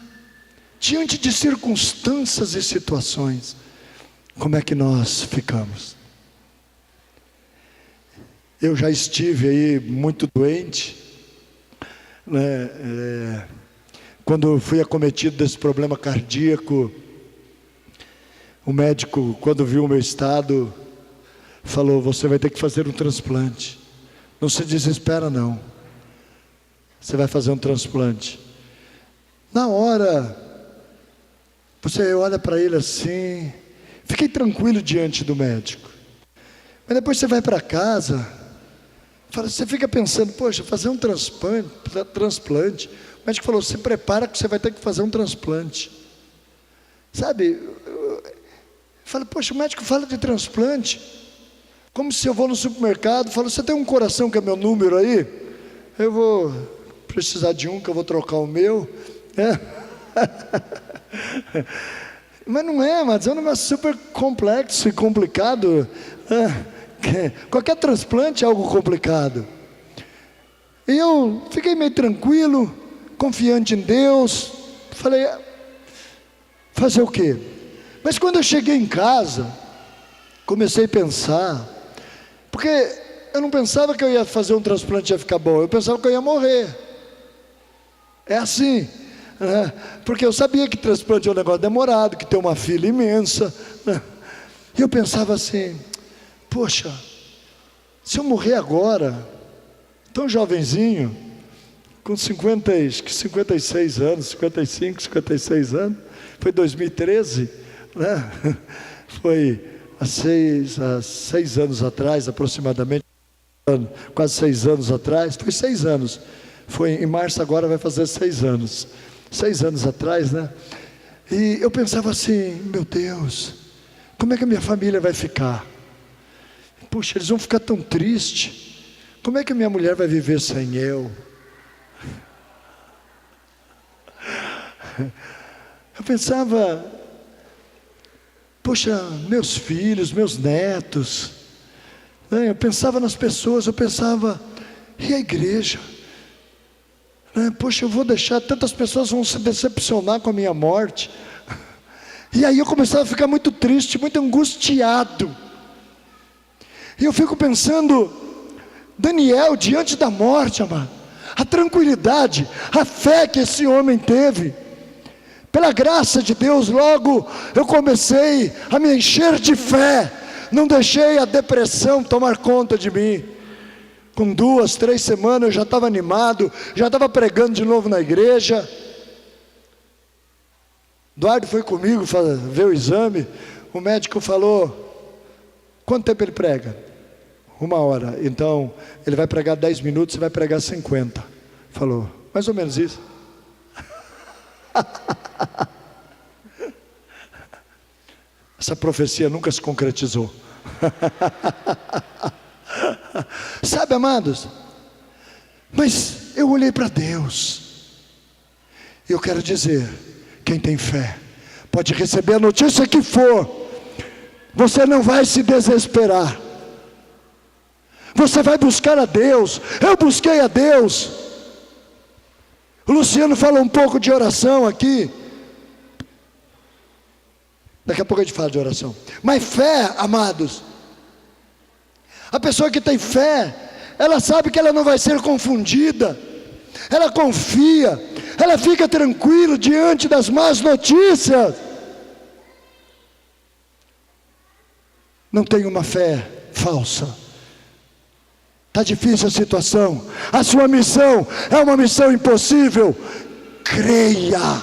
diante de circunstâncias e situações, como é que nós ficamos? Eu já estive aí muito doente, né? Quando fui acometido desse problema cardíaco, o médico, quando viu o meu estado, falou: você vai ter que fazer um transplante. Não se desespera não, você vai fazer um transplante. Na hora, você olha para ele assim, fiquei tranquilo diante do médico. Mas depois você vai para casa, você fica pensando: poxa, fazer um transplante. O médico falou: se prepara que você vai ter que fazer um transplante. Sabe, fala: poxa, o médico fala de transplante como se eu vou no supermercado, falo: você tem um coração que é meu número aí? eu vou precisar de um, que eu vou trocar o meu. Mas não é, mas é um negócio super complexo e complicado. Qualquer transplante é algo complicado. E eu fiquei meio tranquilo, confiante em Deus. Falei, fazer o quê? Mas quando eu cheguei em casa, comecei a pensar, porque eu não pensava que eu ia fazer um transplante e ia ficar bom, eu pensava que eu ia morrer. É assim, né? Porque eu sabia que transplante é um negócio demorado, que tem uma fila imensa, né? E eu pensava assim, poxa, se eu morrer agora, tão jovenzinho, com 56 anos, 55, 56 anos, foi 2013, né? Foi há seis anos atrás, aproximadamente, quase 6 anos atrás, foi 6 anos, foi em março agora, vai fazer 6 anos, 6 anos atrás, né? E eu pensava assim, meu Deus, como é que a minha família vai ficar? Puxa, eles vão ficar tão tristes, como é que a minha mulher vai viver sem eu? Eu pensava, poxa, meus filhos, meus netos, né? Eu pensava nas pessoas, eu pensava, e a igreja? Né? Poxa, eu vou deixar, tantas pessoas vão se decepcionar com a minha morte. E aí eu começava a ficar muito triste, muito angustiado. E eu fico pensando, Daniel, diante da morte, amado, a tranquilidade, a fé que esse homem teve, pela graça de Deus, logo eu comecei a me encher de fé, não deixei a depressão tomar conta de mim. Com 2, 3 semanas eu já estava animado, já estava pregando de novo na igreja. Eduardo foi comigo ver o exame, o médico falou, quanto tempo ele prega? 1 hora, então ele vai pregar 10 minutos, você vai pregar 50, falou, mais ou menos isso. Essa profecia nunca se concretizou. Sabe, amados, mas eu olhei para Deus, e eu quero dizer, quem tem fé, pode receber a notícia que for, você não vai se desesperar, você vai buscar a Deus. Eu busquei a Deus. O Luciano falou um pouco de oração aqui, daqui a pouco a gente fala de oração. Mas fé, amados, a pessoa que tem fé, ela sabe que ela não vai ser confundida, ela confia, ela fica tranquila diante das más notícias. Não tem uma fé falsa. Está difícil a situação, a sua missão é uma missão impossível, creia,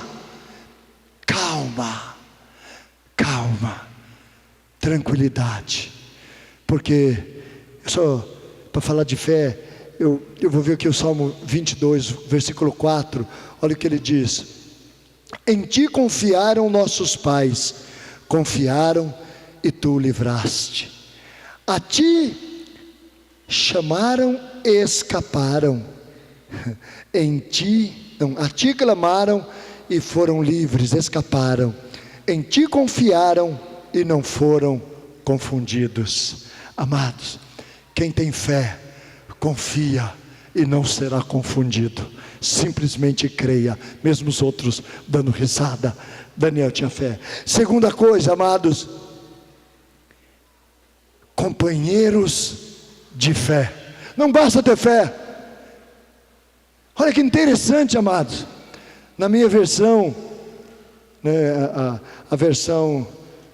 calma, tranquilidade, porque, só para falar de fé, eu vou ver aqui o Salmo 22, versículo 4, olha o que ele diz, em ti confiaram nossos pais, confiaram e tu o livraste, a ti chamaram e escaparam, a ti clamaram e foram livres, escaparam, em ti confiaram e não foram confundidos. Amados, quem tem fé, confia e não será confundido, simplesmente creia, mesmo os outros dando risada. Daniel tinha fé. Segunda coisa, amados, companheiros de fé. Não basta ter fé. Olha que interessante, amados, na minha versão, né, a versão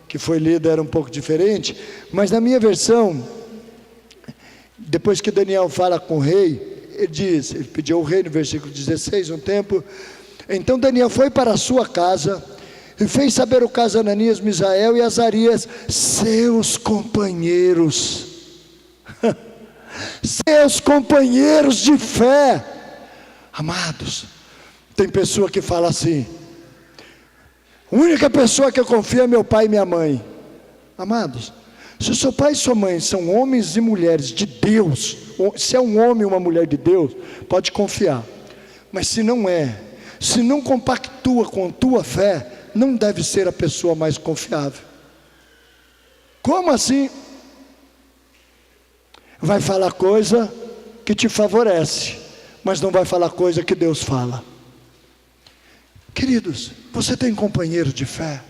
que foi lida era um pouco diferente, mas na minha versão, depois que Daniel fala com o rei, ele pediu ao rei no versículo 16, um tempo, então Daniel foi para a sua casa, e fez saber o caso a Ananias, Misael e Azarias, seus companheiros, seus companheiros de fé. Amados, tem pessoa que fala assim, a única pessoa que eu confio é meu pai e minha mãe. Amados, Se seu pai e sua mãe são homens e mulheres de Deus, se é um homem ou uma mulher de Deus, pode confiar. Mas se não é, se não compactua com a tua fé, não deve ser a pessoa mais confiável. Como assim? Vai falar coisa que te favorece, mas não vai falar coisa que Deus fala. Queridos, você tem companheiro de fé?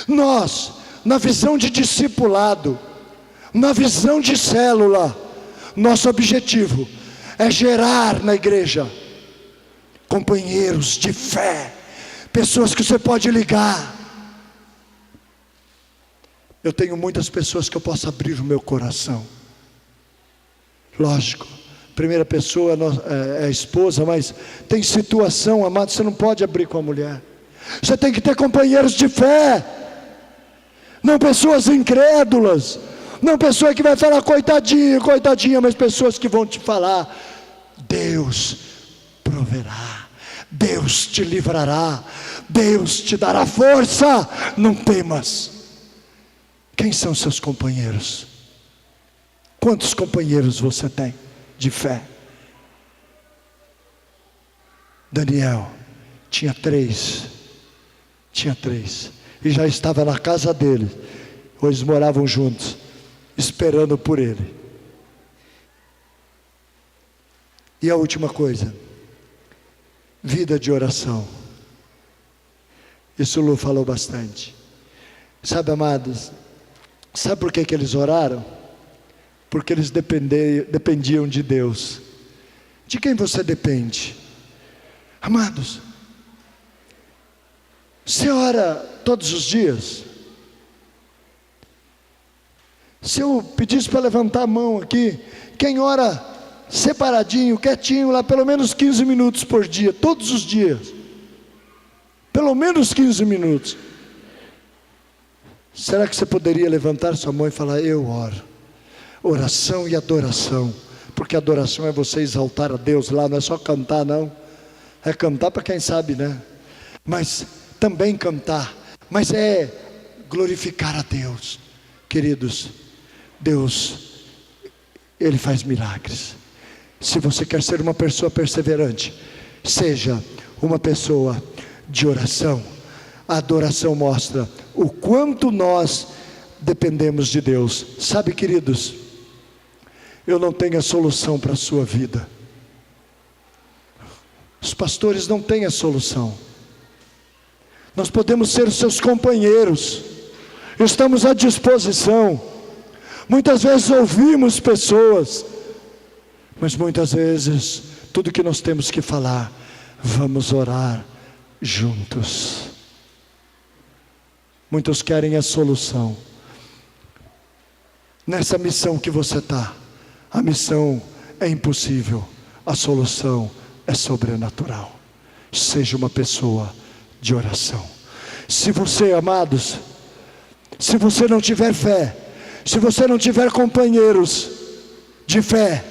Nós, na visão de discipulado, na visão de célula, nosso objetivo é gerar na igreja companheiros de fé, pessoas que você pode ligar. Eu tenho muitas pessoas que eu posso abrir o meu coração. Lógico, primeira pessoa é a esposa, mas tem situação, amado, você não pode abrir com a mulher. Você tem que ter companheiros de fé, não pessoas incrédulas, não pessoa que vai falar coitadinho, coitadinha, mas pessoas que vão te falar: Deus proverá, Deus te livrará, Deus te dará força, não temas. Quem são seus companheiros? Quantos companheiros você tem de fé? Daniel tinha três, e já estava na casa dele, eles moravam juntos, esperando por ele. E a última coisa, vida de oração. Isso o Lu falou bastante. Sabe, amados, sabe por que eles oraram? Porque eles dependiam de Deus. De quem você depende? Amados, você ora todos os dias? Se eu pedisse para levantar a mão aqui, quem ora separadinho, quietinho, lá pelo menos 15 minutos por dia, todos os dias, pelo menos 15 minutos, será que você poderia levantar sua mão e falar: eu oro? Oração e adoração, porque adoração é você exaltar a Deus lá, não é só cantar não, é cantar para quem sabe, né? Mas também cantar, mas é glorificar a Deus. Queridos, Deus, Ele faz milagres. Se você quer ser uma pessoa perseverante, seja uma pessoa de oração. A adoração mostra o quanto nós dependemos de Deus. Sabe, queridos, eu não tenho a solução para a sua vida. Os pastores não têm a solução. Nós podemos ser seus companheiros, estamos à disposição. Muitas vezes ouvimos pessoas, mas muitas vezes tudo que nós temos que falar, vamos orar juntos. Muitos querem a solução. Nessa missão que você está, a missão é impossível, a solução é sobrenatural. Seja uma pessoa de oração. Se você, amados, se você não tiver fé, se você não tiver companheiros de fé,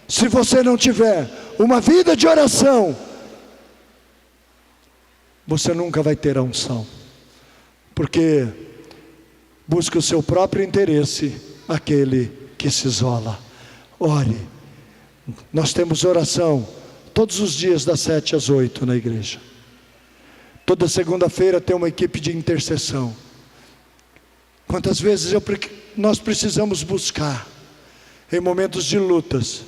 se você não tiver uma vida de oração, você nunca vai ter a unção, porque busca o seu próprio interesse aquele que se isola. Ore. Nós temos oração todos os dias das 7 às 8 na igreja. Toda segunda-feira tem uma equipe de intercessão. Quantas vezes nós precisamos buscar, em momentos de lutas,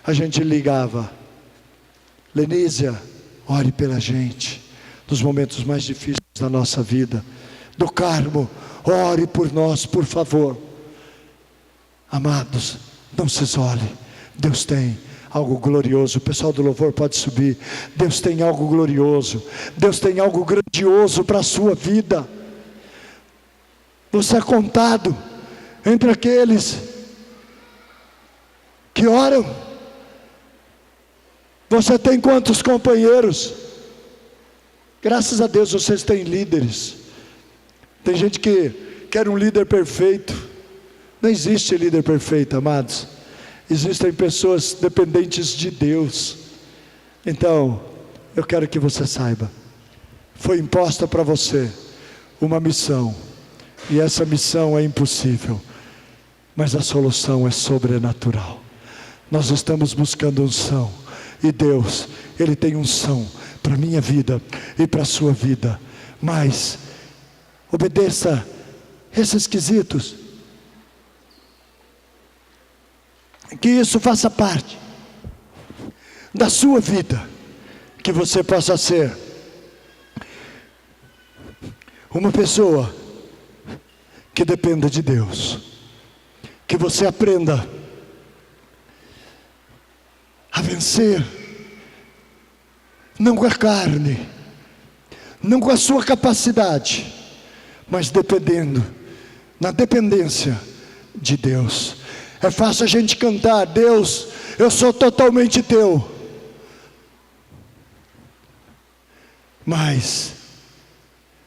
a gente ligava: Lenísia, ore pela gente, nos momentos mais difíceis da nossa vida. Do Carmo, ore por nós, por favor. Amados, não se isole, Deus tem algo glorioso. O pessoal do louvor pode subir. Deus tem algo glorioso, Deus tem algo grandioso para a sua vida. Você é contado entre aqueles que oram. Você tem quantos companheiros? Graças a Deus vocês têm líderes. Tem gente que quer um líder perfeito. Não existe líder perfeito, amados. Existem pessoas dependentes de Deus. Então, eu quero que você saiba, foi imposta para você uma missão E essa missão é impossível, mas a solução é sobrenatural. Nós estamos buscando unção, e Deus, Ele tem unção para a minha vida e para a sua vida. Mas obedeça esses quesitos, que isso faça parte da sua vida, que você possa ser uma pessoa que dependa de Deus, que você aprenda a vencer, não com a carne, não com a sua capacidade, mas na dependência de Deus. É fácil a gente cantar: Deus, eu sou totalmente teu. Mas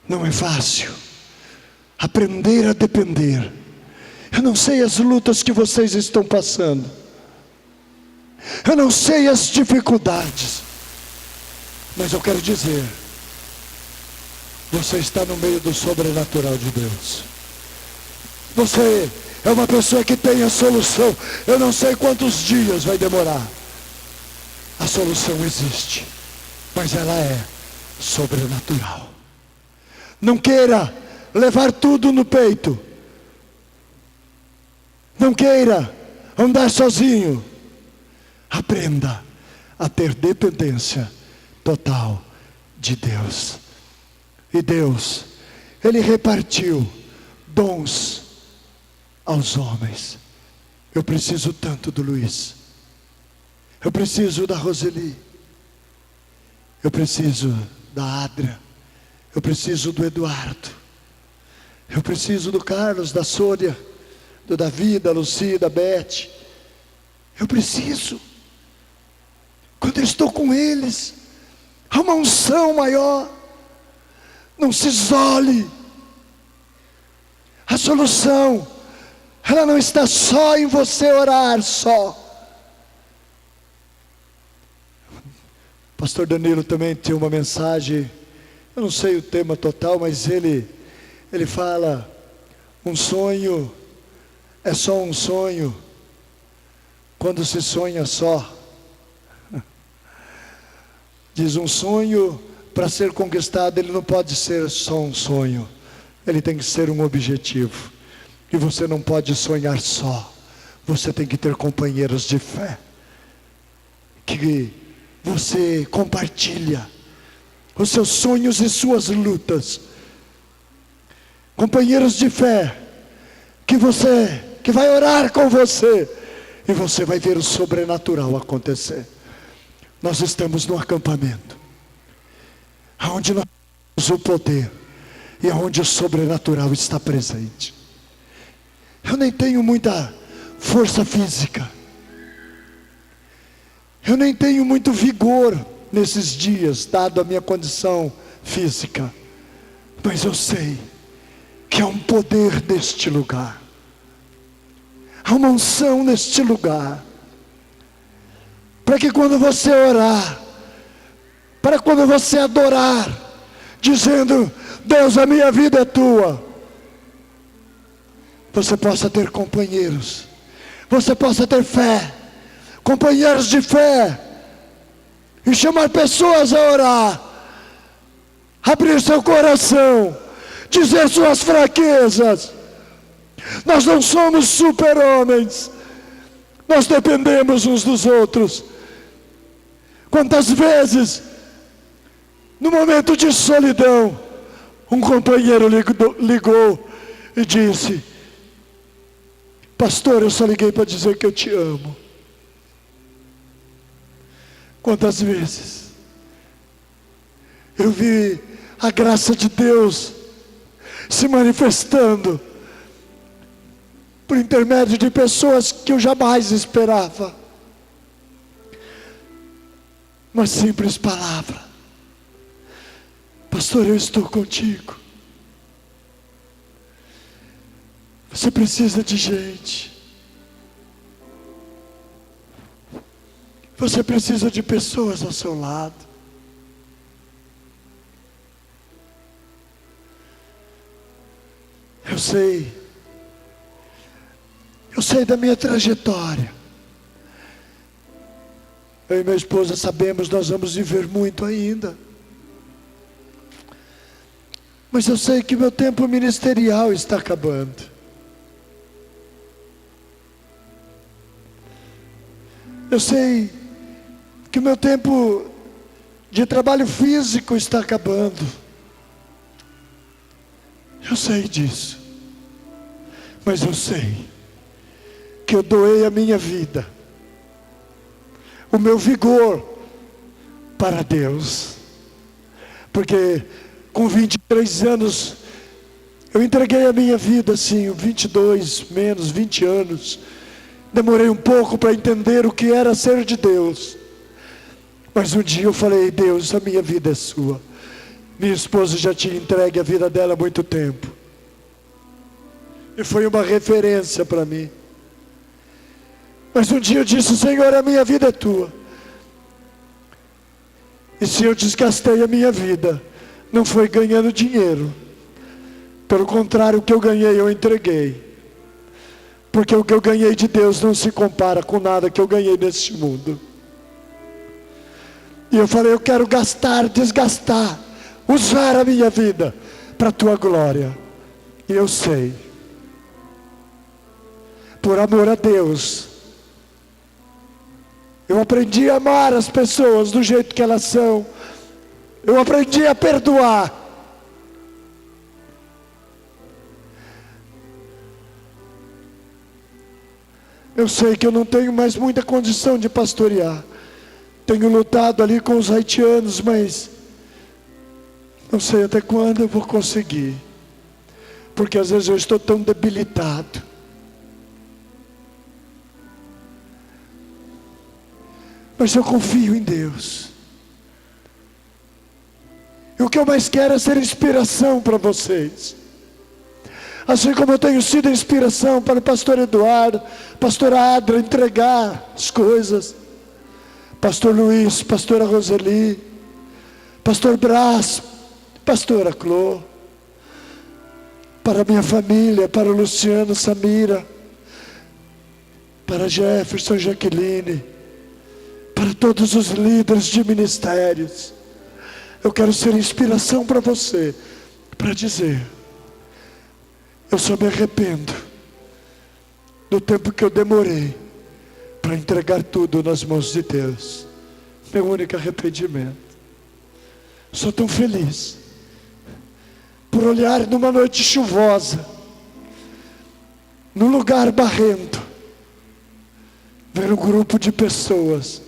não é fácil aprender a depender. Eu não sei as lutas que vocês estão passando, eu não sei as dificuldades, mas eu quero dizer, você está no meio do sobrenatural de Deus. Você é uma pessoa que tem a solução. Eu não sei quantos dias vai demorar. A solução existe, mas ela é sobrenatural. Não queira levar tudo no peito. Não queira andar sozinho. Aprenda a ter dependência total de Deus. E Deus, Ele repartiu dons aos homens. Eu preciso tanto do Luiz, eu preciso da Roseli, eu preciso da Adria, eu preciso do Eduardo, eu preciso do Carlos, da Sônia, do Davi, da Lucy, da Beth. Eu preciso. Quando eu estou com eles, há uma unção maior. Não se isole. A solução, ela não está só em você orar só. Pastor Danilo também tem uma mensagem, eu não sei o tema total, mas ele fala: um sonho é só um sonho quando se sonha só. Diz: um sonho, para ser conquistado, ele não pode ser só um sonho, ele tem que ser um objetivo. E você não pode sonhar só, você tem que ter companheiros de fé, que você compartilha os seus sonhos e suas lutas. Companheiros de fé, que vai orar com você, e você vai ver o sobrenatural acontecer. Nós estamos no acampamento, onde nós temos o poder, e onde o sobrenatural está presente. Eu nem tenho muita força física, eu nem tenho muito vigor nesses dias, dado a minha condição física, mas eu sei que há um poder neste lugar, há uma unção neste lugar, para que quando você orar, para quando você adorar, dizendo: Deus, a minha vida é tua, você possa ter companheiros, você possa ter fé, companheiros de fé, e chamar pessoas a orar, abrir seu coração, dizer suas fraquezas. Nós não somos super-homens, nós dependemos uns dos outros. Quantas vezes, no momento de solidão, um companheiro ligou e disse: pastor, eu só liguei para dizer que eu te amo. Quantas vezes eu vi a graça de Deus se manifestando por intermédio de pessoas que eu jamais esperava. Uma simples palavra: pastor, eu estou contigo. Você precisa de gente, você precisa de pessoas ao seu lado. Eu sei da minha trajetória. Eu e minha esposa sabemos, nós vamos viver muito ainda. Mas eu sei que meu tempo ministerial está acabando. Eu sei que o meu tempo de trabalho físico está acabando. Eu sei disso. Mas eu sei que eu doei a minha vida, o meu vigor para Deus. Porque com 23 anos, eu entreguei a minha vida assim, 22, menos 20 anos. Demorei um pouco para entender o que era ser de Deus. Mas um dia eu falei: Deus, a minha vida é sua. Minha esposa já tinha entregue a vida dela há muito tempo. E foi uma referência para mim. Mas um dia eu disse: Senhor, a minha vida é tua. E se eu desgastei a minha vida, não foi ganhando dinheiro. Pelo contrário, o que eu ganhei, eu entreguei. Porque o que eu ganhei de Deus não se compara com nada que eu ganhei neste mundo. E eu falei: eu quero gastar, desgastar, usar a minha vida para a tua glória. E eu sei, por amor a Deus, eu aprendi a amar as pessoas do jeito que elas são. Eu aprendi a perdoar. Eu sei que eu não tenho mais muita condição de pastorear. Tenho lutado ali com os haitianos, mas não sei até quando eu vou conseguir. Porque às vezes eu estou tão debilitado. Mas eu confio em Deus. E o que eu mais quero é ser inspiração para vocês. Assim como eu tenho sido inspiração para o pastor Eduardo, pastora Adra, entregar as coisas. Pastor Luiz, pastora Roseli, pastor Brás, pastora Clô. Para a minha família, para o Luciano, Samira, para Jefferson, Jaqueline, para todos os líderes de ministérios. Eu quero ser inspiração para você, para dizer: eu só me arrependo do tempo que eu demorei para entregar tudo nas mãos de Deus. Meu único arrependimento. Sou tão feliz por olhar numa noite chuvosa, num lugar barrento, ver um grupo de pessoas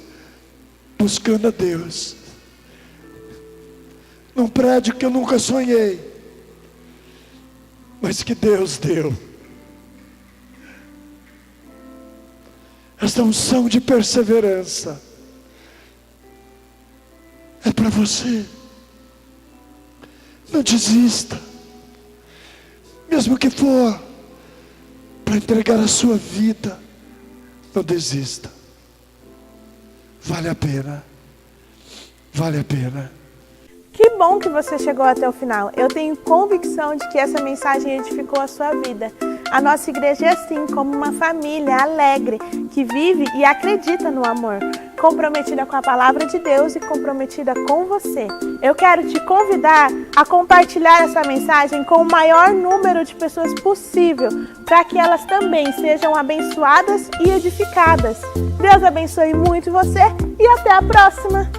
buscando a Deus, num prédio que eu nunca sonhei, mas que Deus deu. Esta unção de perseverança é para você. Não desista, mesmo que for para entregar a sua vida, não desista. Vale a pena, vale a pena. Que bom que você chegou até o final. Eu tenho convicção de que essa mensagem edificou a sua vida. A nossa igreja é assim, como uma família alegre, que vive e acredita no amor, comprometida com a palavra de Deus e comprometida com você. Eu quero te convidar a compartilhar essa mensagem com o maior número de pessoas possível, para que elas também sejam abençoadas e edificadas. Deus abençoe muito você e até a próxima!